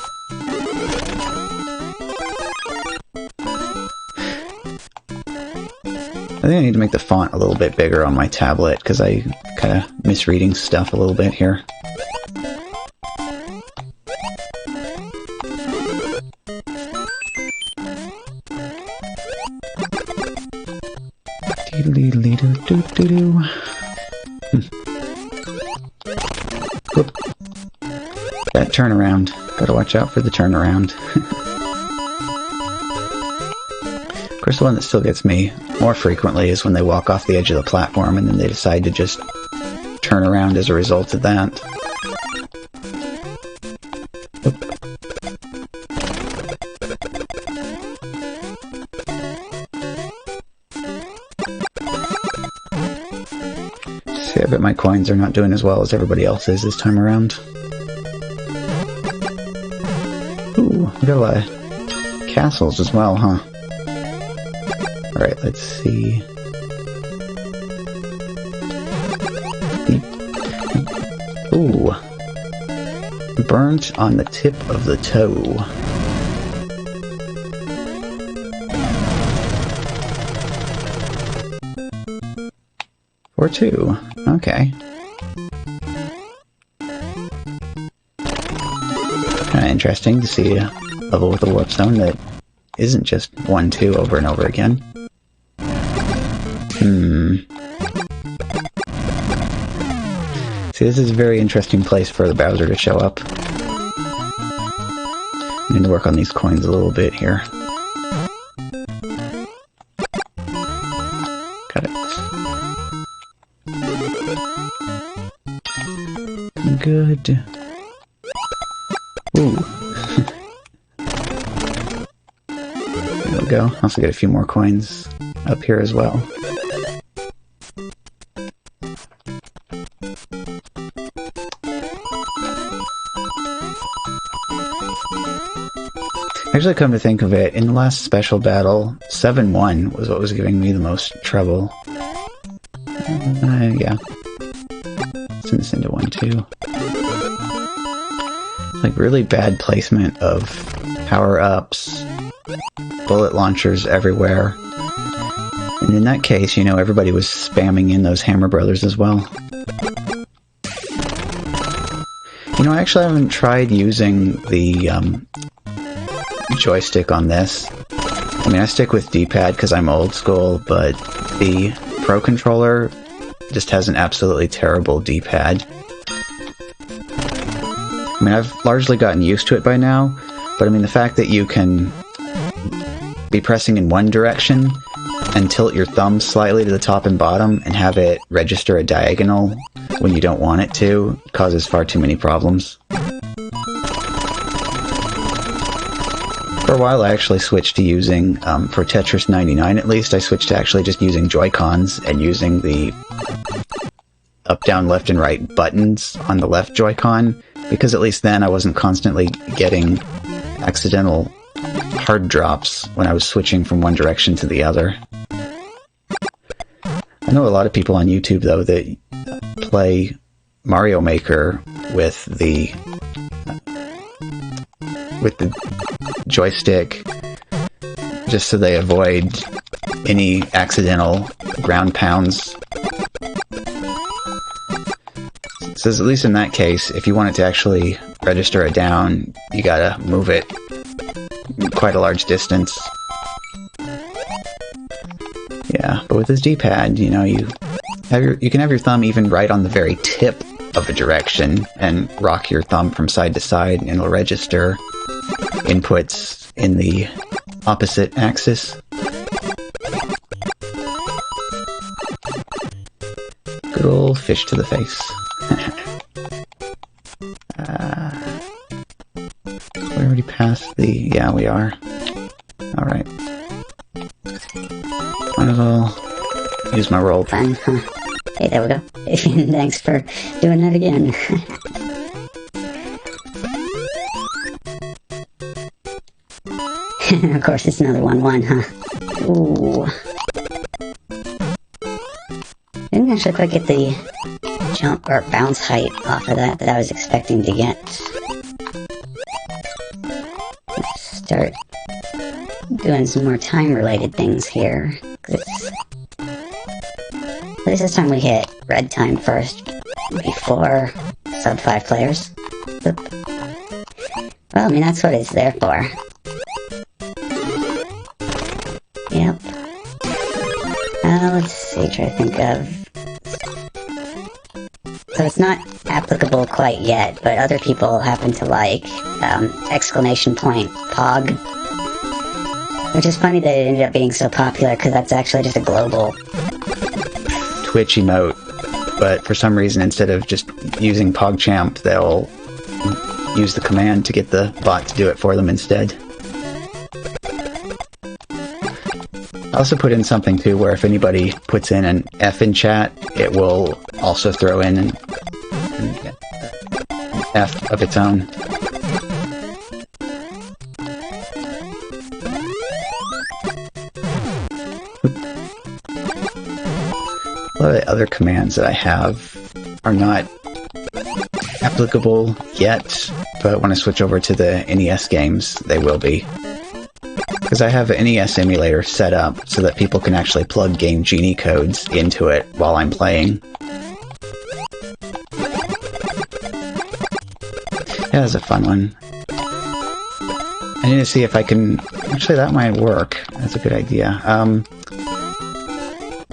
I think I need to make the font a little bit bigger on my tablet, because I kind of misreading stuff a little bit here. Whoop. That turnaround. Gotta watch out for the turnaround. Of course, the one that still gets me more frequently is when they walk off the edge of the platform and then they decide to just turn around as a result of that. Whoop. See, I bet my coins are not doing as well as everybody else is this time around. Ooh, we got a lot of castles as well, huh? Alright, let's see. Ooh. Burnt on the tip of the toe. Or two. Okay. Kinda interesting to see a level with a warp zone that isn't just 1-2 over and over again. See, this is a very interesting place for the Bowser to show up. I need to work on these coins a little bit here. Got it. Good. Ooh. There we go. Also get a few more coins up here as well. Actually, come to think of it, in the last special battle, 7-1 was what was giving me the most trouble. Yeah. Send this into 1-2. Like, really bad placement of power-ups, bullet launchers everywhere. And in that case, you know, everybody was spamming in those Hammer Brothers as well. You know, I actually haven't tried using the joystick on this. I mean, I stick with D-pad because I'm old school, but the Pro Controller just has an absolutely terrible D-pad. I mean, I've largely gotten used to it by now, but I mean, the fact that you can be pressing in one direction and tilt your thumb slightly to the top and bottom and have it register a diagonal when you don't want it to causes far too many problems. For a while I actually switched to using, for Tetris 99 at least, I switched to actually just using Joy-Cons and using the up, down, left, and right buttons on the left Joy-Con, because at least then I wasn't constantly getting accidental hard drops when I was switching from one direction to the other. I know a lot of people on YouTube, though, that play Mario Maker with the joystick, just so they avoid any accidental ground pounds. So at least in that case, if you want it to actually register it down, you gotta move it quite a large distance. Yeah, but with this D-pad, you know, you can have your thumb even right on the very tip of a direction and rock your thumb from side to side, and it'll register inputs in the opposite axis. Good old fish to the face. We already passed the... Yeah, we are. Alright. Might as well use my roll. Fun, huh? Hey, there we go. Thanks for doing that again. Of course, it's another 1-1, huh? Ooh. Didn't actually quite get the jump or bounce height off of that I was expecting to get. Let's start doing some more time-related things here. At least this time we hit red time first, before sub-5 players. Oop. Well, I mean, that's what it's there for. Yep. Let's see, try to think of... So it's not applicable quite yet, but other people happen to like exclamation point POG. Which is funny that it ended up being so popular, because that's actually just a global Twitch emote, but for some reason, instead of just using PogChamp, they'll use the command to get the bot to do it for them instead. I also put in something too where if anybody puts in an F in chat, it will also throw in an F of its own. A lot of the other commands that I have are not applicable yet, but when I switch over to the NES games, they will be. Because I have an NES emulator set up so that people can actually plug Game Genie codes into it while I'm playing. Yeah, that's a fun one. I need to see if I can... Actually, that might work. That's a good idea.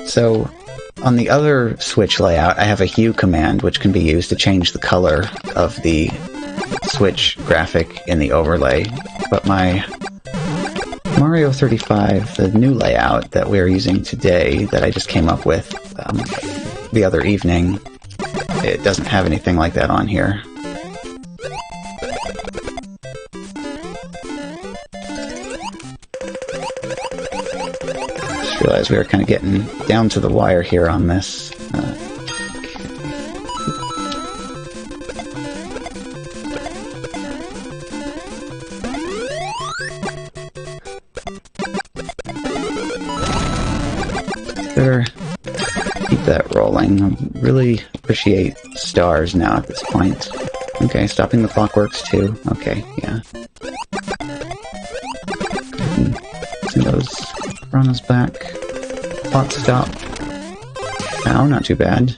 So, on the other Switch layout, I have a hue command, which can be used to change the color of the Switch graphic in the overlay. But my Mario 35, the new layout that we're using today, that I just came up with the other evening, it doesn't have anything like that on here. Just realized we were kind of getting down to the wire here on this. Better keep that rolling. I really appreciate stars now at this point. Okay, stopping the clock works too. Okay, yeah. Send those piranhas back. Clock stop. Now, not too bad.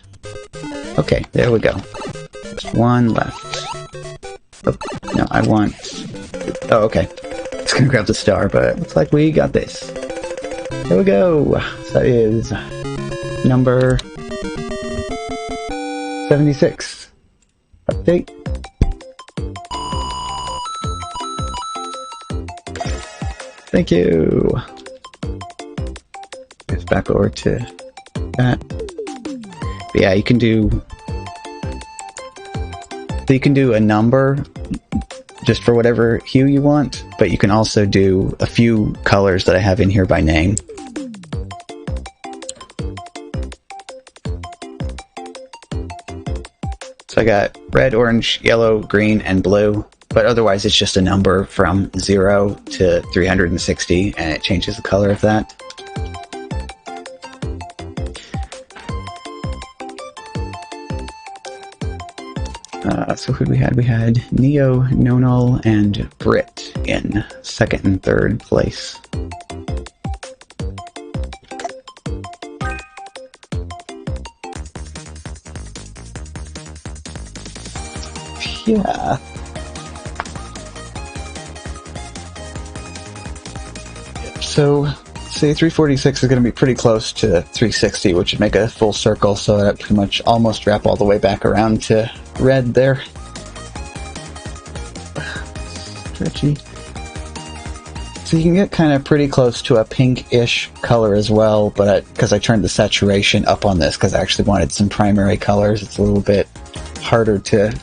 Okay, there we go. Just one left. Oh, no, I want... Oh, okay. It's gonna grab the star, but it looks like we got this. There we go! So that is number 76. Update. Thank you! It's back over to that. But yeah, you can do... So you can do a number just for whatever hue you want, but you can also do a few colors that I have in here by name. So I got red, orange, yellow, green, and blue, but otherwise it's just a number from 0 to 360, and it changes the color of that. So who we had? We had Neo, Nonal, and Brit. in second and third place. Yeah. So, say 346 is going to be pretty close to 360, which would make a full circle, so that pretty much almost wrap all the way back around to red there. Stretchy. So you can get kind of pretty close to a pinkish color as well, but because I turned the saturation up on this, because I actually wanted some primary colors, it's a little bit harder to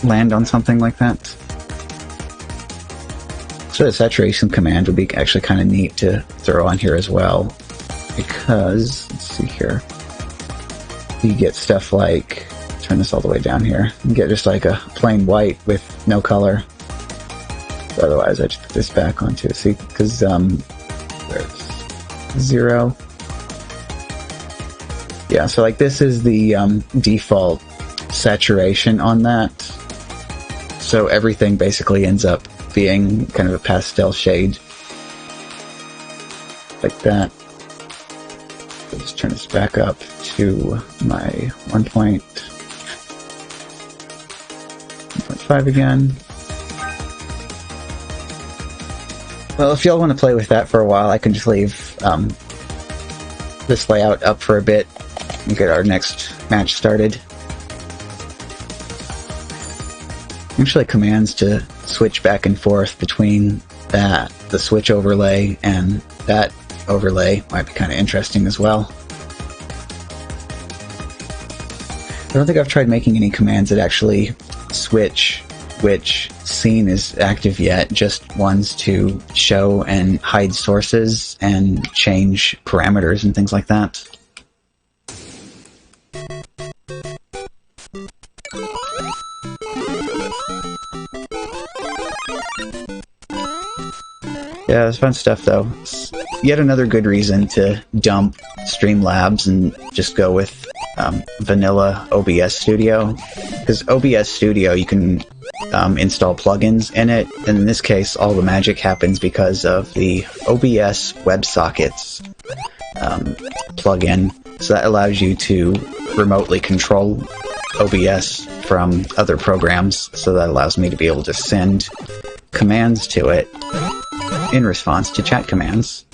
land on something like that. So the saturation command would be actually kind of neat to throw on here as well, because, let's see here, you get stuff like, turn this all the way down here, you get just like a plain white with no color. But otherwise I just put this back onto it, see, because there's 0. Yeah, so like this is the default saturation on that. So everything basically ends up being kind of a pastel shade. Like that. Let's turn this back up to my 1.5 again. Well, if y'all want to play with that for a while, I can just leave this layout up for a bit and get our next match started. Actually, commands to switch back and forth between that, the switch overlay, and that overlay might be kind of interesting as well. I don't think I've tried making any commands that actually switch which scene is active yet, just ones to show and hide sources and change parameters and things like that. Yeah, it's fun stuff though. It's yet another good reason to dump Streamlabs and just go with vanilla OBS Studio. Because OBS Studio, you can install plugins in it, and in this case all the magic happens because of the OBS WebSockets plugin. So that allows you to remotely control OBS from other programs, so that allows me to be able to send commands to it in response to chat commands.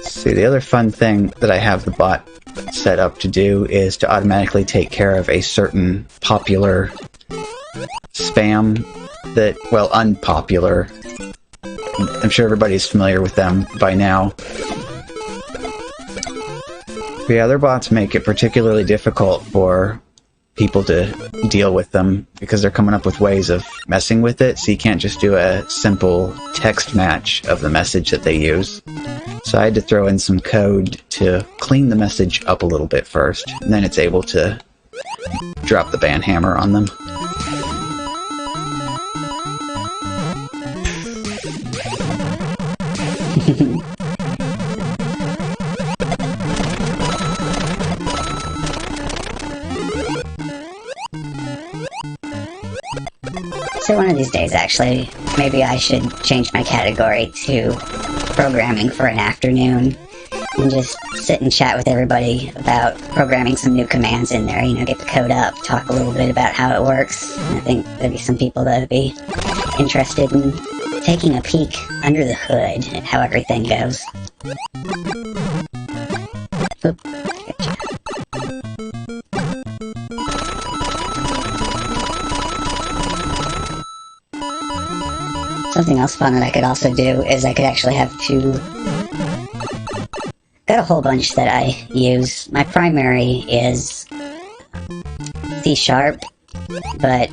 See, the other fun thing that I have the bot set up to do is to automatically take care of a certain popular spam that, well, unpopular. I'm sure everybody's familiar with them by now. But yeah, other bots make it particularly difficult for people to deal with them because they're coming up with ways of messing with it, so you can't just do a simple text match of the message that they use. So I had to throw in some code to clean the message up a little bit first, and then it's able to drop the ban hammer on them. So one of these days, actually, maybe I should change my category to programming for an afternoon and just sit and chat with everybody about programming some new commands in there, you know, get the code up, talk a little bit about how it works. And I think there'd be some people that would be interested in taking a peek under the hood at how everything goes. Oop. Something else fun that I could also do is I could actually have got a whole bunch that I use. My primary is C#, but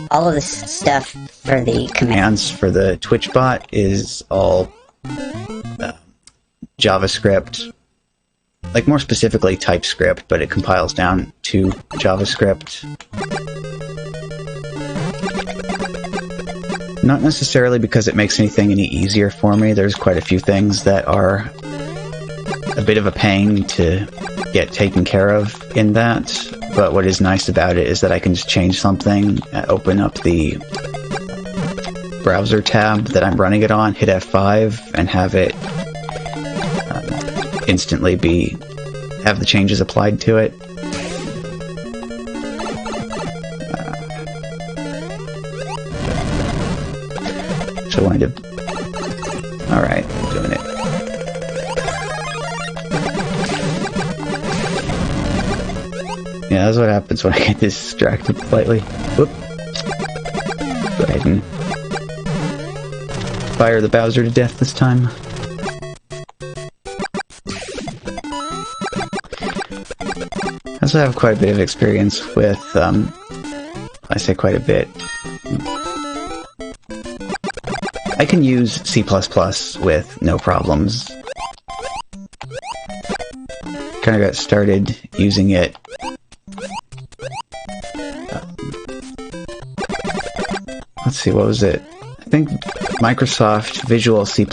all of this stuff for the Commands for the Twitch bot is all JavaScript, like more specifically TypeScript, but it compiles down to JavaScript. Not necessarily because it makes anything any easier for me. There's quite a few things that are a bit of a pain to get taken care of in that, but what is nice about it is that I can just change something, open up the browser tab that I'm running it on, hit F5, and have it instantly have the changes applied to it. So I wanted to... Alright, I'm doing it. Yeah, that's what happens when I get distracted slightly. Whoop. Go ahead and fire the Bowser to death this time. I also have quite a bit of experience with, I say quite a bit. I can use C++ with no problems. Kind of got started using it let's see, what was it? I think Microsoft Visual C++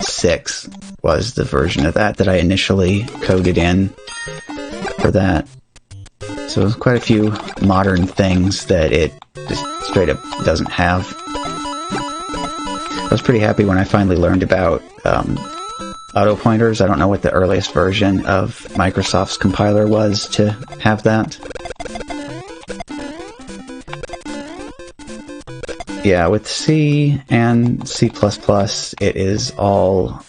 6 was the version of that I initially coded in for that. So there's quite a few modern things that it just straight up doesn't have. I was pretty happy when I finally learned about auto pointers. I don't know what the earliest version of Microsoft's compiler was to have that. Yeah, with C and C++, it is all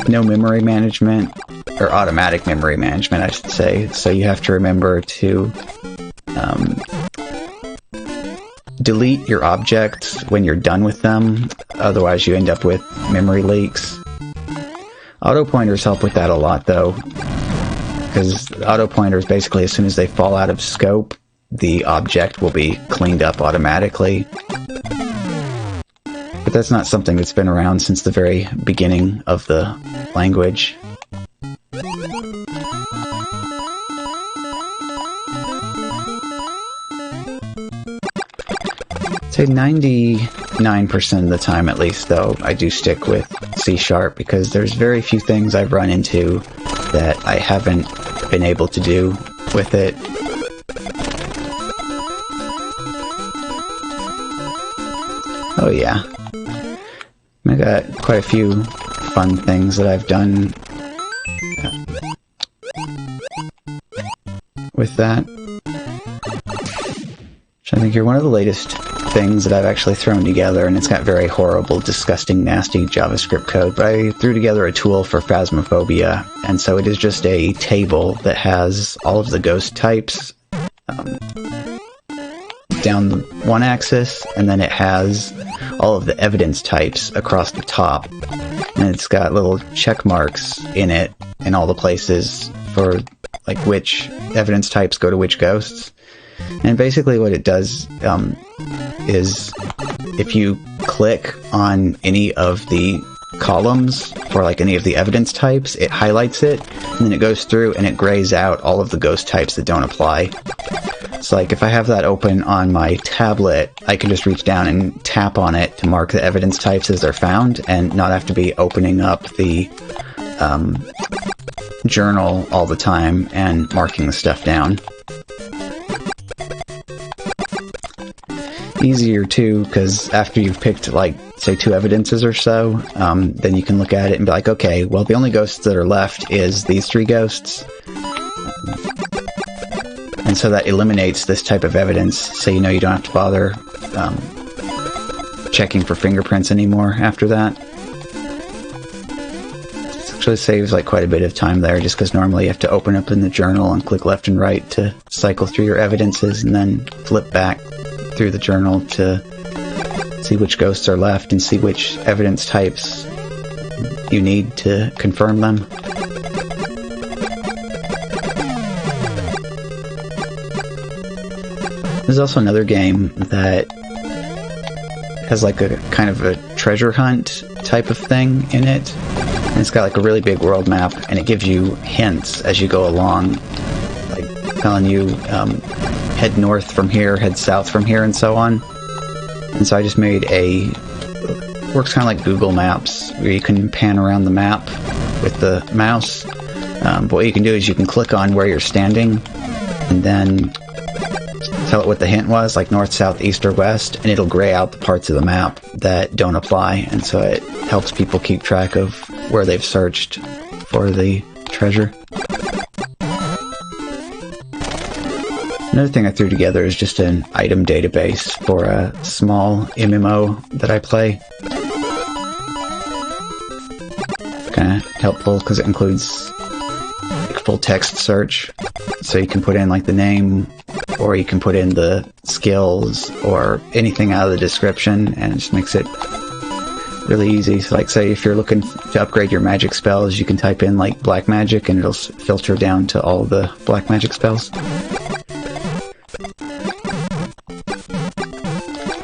no memory management, or automatic memory management, I should say. So you have to remember to delete your objects when you're done with them, otherwise you end up with memory leaks. Auto pointers help with that a lot, though, because auto pointers, basically, as soon as they fall out of scope, the object will be cleaned up automatically. But that's not something that's been around since the very beginning of the language. I'd say 99% of the time, at least, though, I do stick with C#, because there's very few things I've run into that I haven't been able to do with it. Oh yeah, I got quite a few fun things that I've done with that. I think you're one of the latest things that I've actually thrown together, and it's got very horrible, disgusting, nasty JavaScript code, but I threw together a tool for Phasmophobia, and so it is just a table that has all of the ghost types down one axis, and then it has all of the evidence types across the top, and it's got little check marks in it in all the places for like which evidence types go to which ghosts. And basically what it does is if you click on any of the columns for like any of the evidence types, it highlights it, and then it goes through and it grays out all of the ghost types that don't apply. So like if I have that open on my tablet, I can just reach down and tap on it to mark the evidence types as they're found, and not have to be opening up the journal all the time and marking the stuff down. Easier too, because after you've picked like say 2 evidences or so, then you can look at it and be like, okay, well the only ghosts that are left is these 3 ghosts. And so that eliminates this type of evidence, so you know you don't have to bother checking for fingerprints anymore after that. It actually saves like quite a bit of time there, just because normally you have to open up in the journal and click left and right to cycle through your evidences, and then flip back through the journal to see which ghosts are left and see which evidence types you need to confirm them. There's also another game that has like a kind of a treasure hunt type of thing in it. And it's got like a really big world map, and it gives you hints as you go along, like telling you head north from here, head south from here, and so on. And so I just made works kind of like Google Maps, where you can pan around the map with the mouse. But what you can do is you can click on where you're standing, and then tell it what the hint was, like north, south, east, or west, and it'll gray out the parts of the map that don't apply, and so it helps people keep track of where they've searched for the treasure. Another thing I threw together is just an item database for a small MMO that I play. Kind of helpful because it includes like full text search, so you can put in like the name, or you can put in the skills or anything out of the description, and it just makes it really easy. So like say if you're looking to upgrade your magic spells, you can type in like black magic and it'll filter down to all the black magic spells.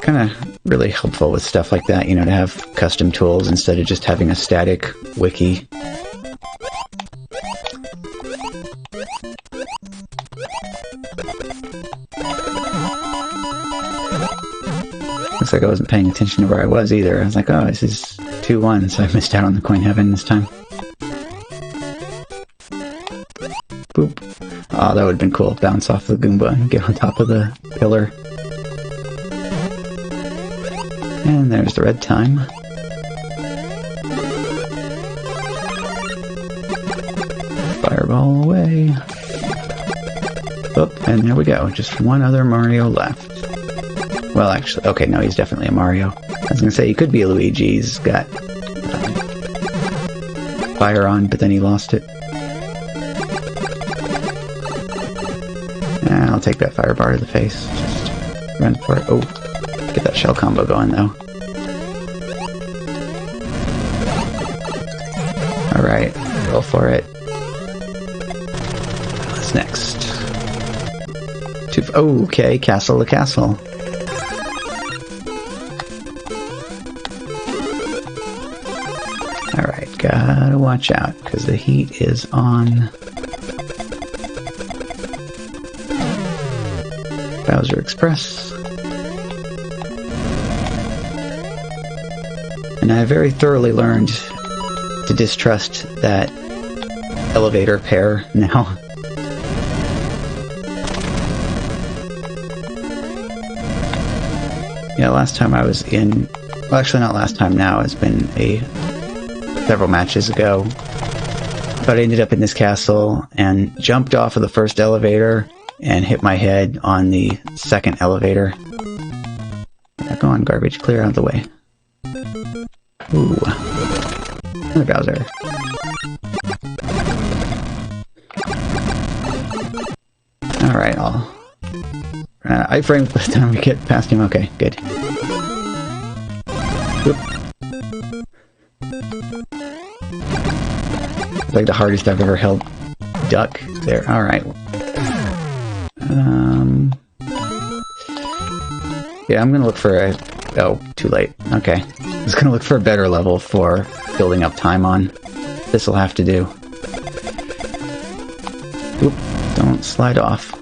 Kind of really helpful with stuff like that, you know, to have custom tools instead of just having a static wiki. Looks like I wasn't paying attention to where I was either. I was like, oh, this is 2-1, so I missed out on the coin heaven this time. Boop. Oh, that would have been cool. Bounce off the Goomba and get on top of the pillar. And there's the red time. Fireball away. Oh, and there we go. Just one other Mario left. Well, actually, okay, no, he's definitely a Mario. I was gonna say, he could be a Luigi. He's got fire on, but then he lost it. I'll take that fire bar to the face. Just run for it. Oh, get that shell combo going, though. Alright, roll for it. What's next? Oh, okay, castle to castle. Alright, gotta watch out, because the heat is on. Bowser Express. And I very thoroughly learned to distrust that elevator pair now. Yeah, last time I was in... Well, actually not last time now. It's been several matches ago. But I ended up in this castle and jumped off of the first elevator and hit my head on the second elevator. Yeah, go on, garbage. Clear out of the way. Ooh. Another Bowser. Alright, I'll... iframes by the time we get past him. Okay, good. Oop. It's like the hardest I've ever held duck there. Alright. Yeah, I'm gonna look for a... Oh, too late. Okay. I was gonna look for a better level for building up time on. This'll have to do. Oop, don't slide off.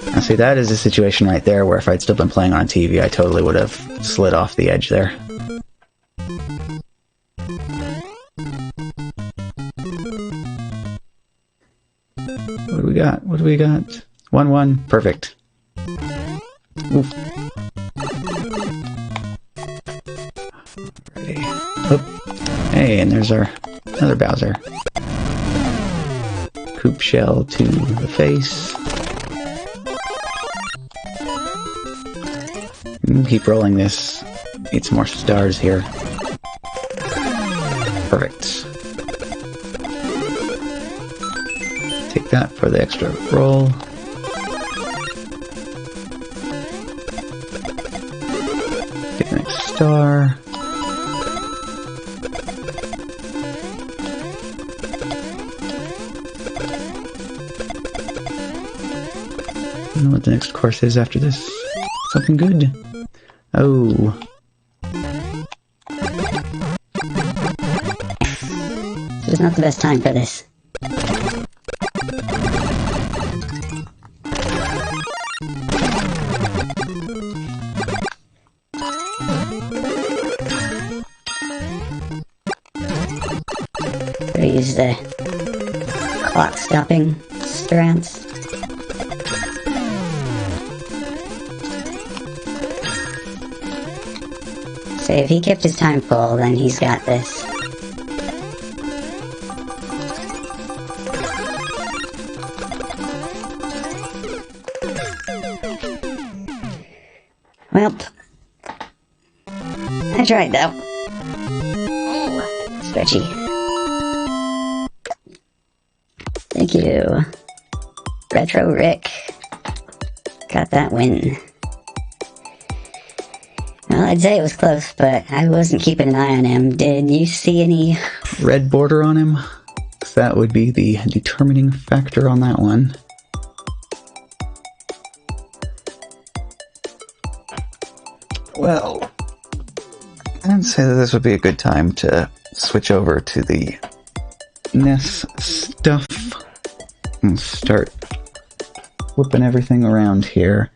Now see, that is a situation right there where if I'd still been playing on TV, I totally would have slid off the edge there. What do we got? What do we got? 1-1. Perfect. Oof. Ready. Oop. Hey, and there's our another Bowser. Coop shell to the face. Keep rolling this. Need some more stars here. Perfect. Take that for the extra roll. Get the next star. I don't know what the next course is after this. Something good. Oh. It's not the best time for this. use the clock stopping strats. So if he kept his time full, then he's got this. Well, I tried though. Stretchy. Thank you. Retro Rick. Got that win. Well, I'd say it was close, but I wasn't keeping an eye on him. Did you see any Red border on him? That would be the determining factor on that one. Well, I'd say that this would be a good time to switch over to the NES stuff and start flipping everything around here.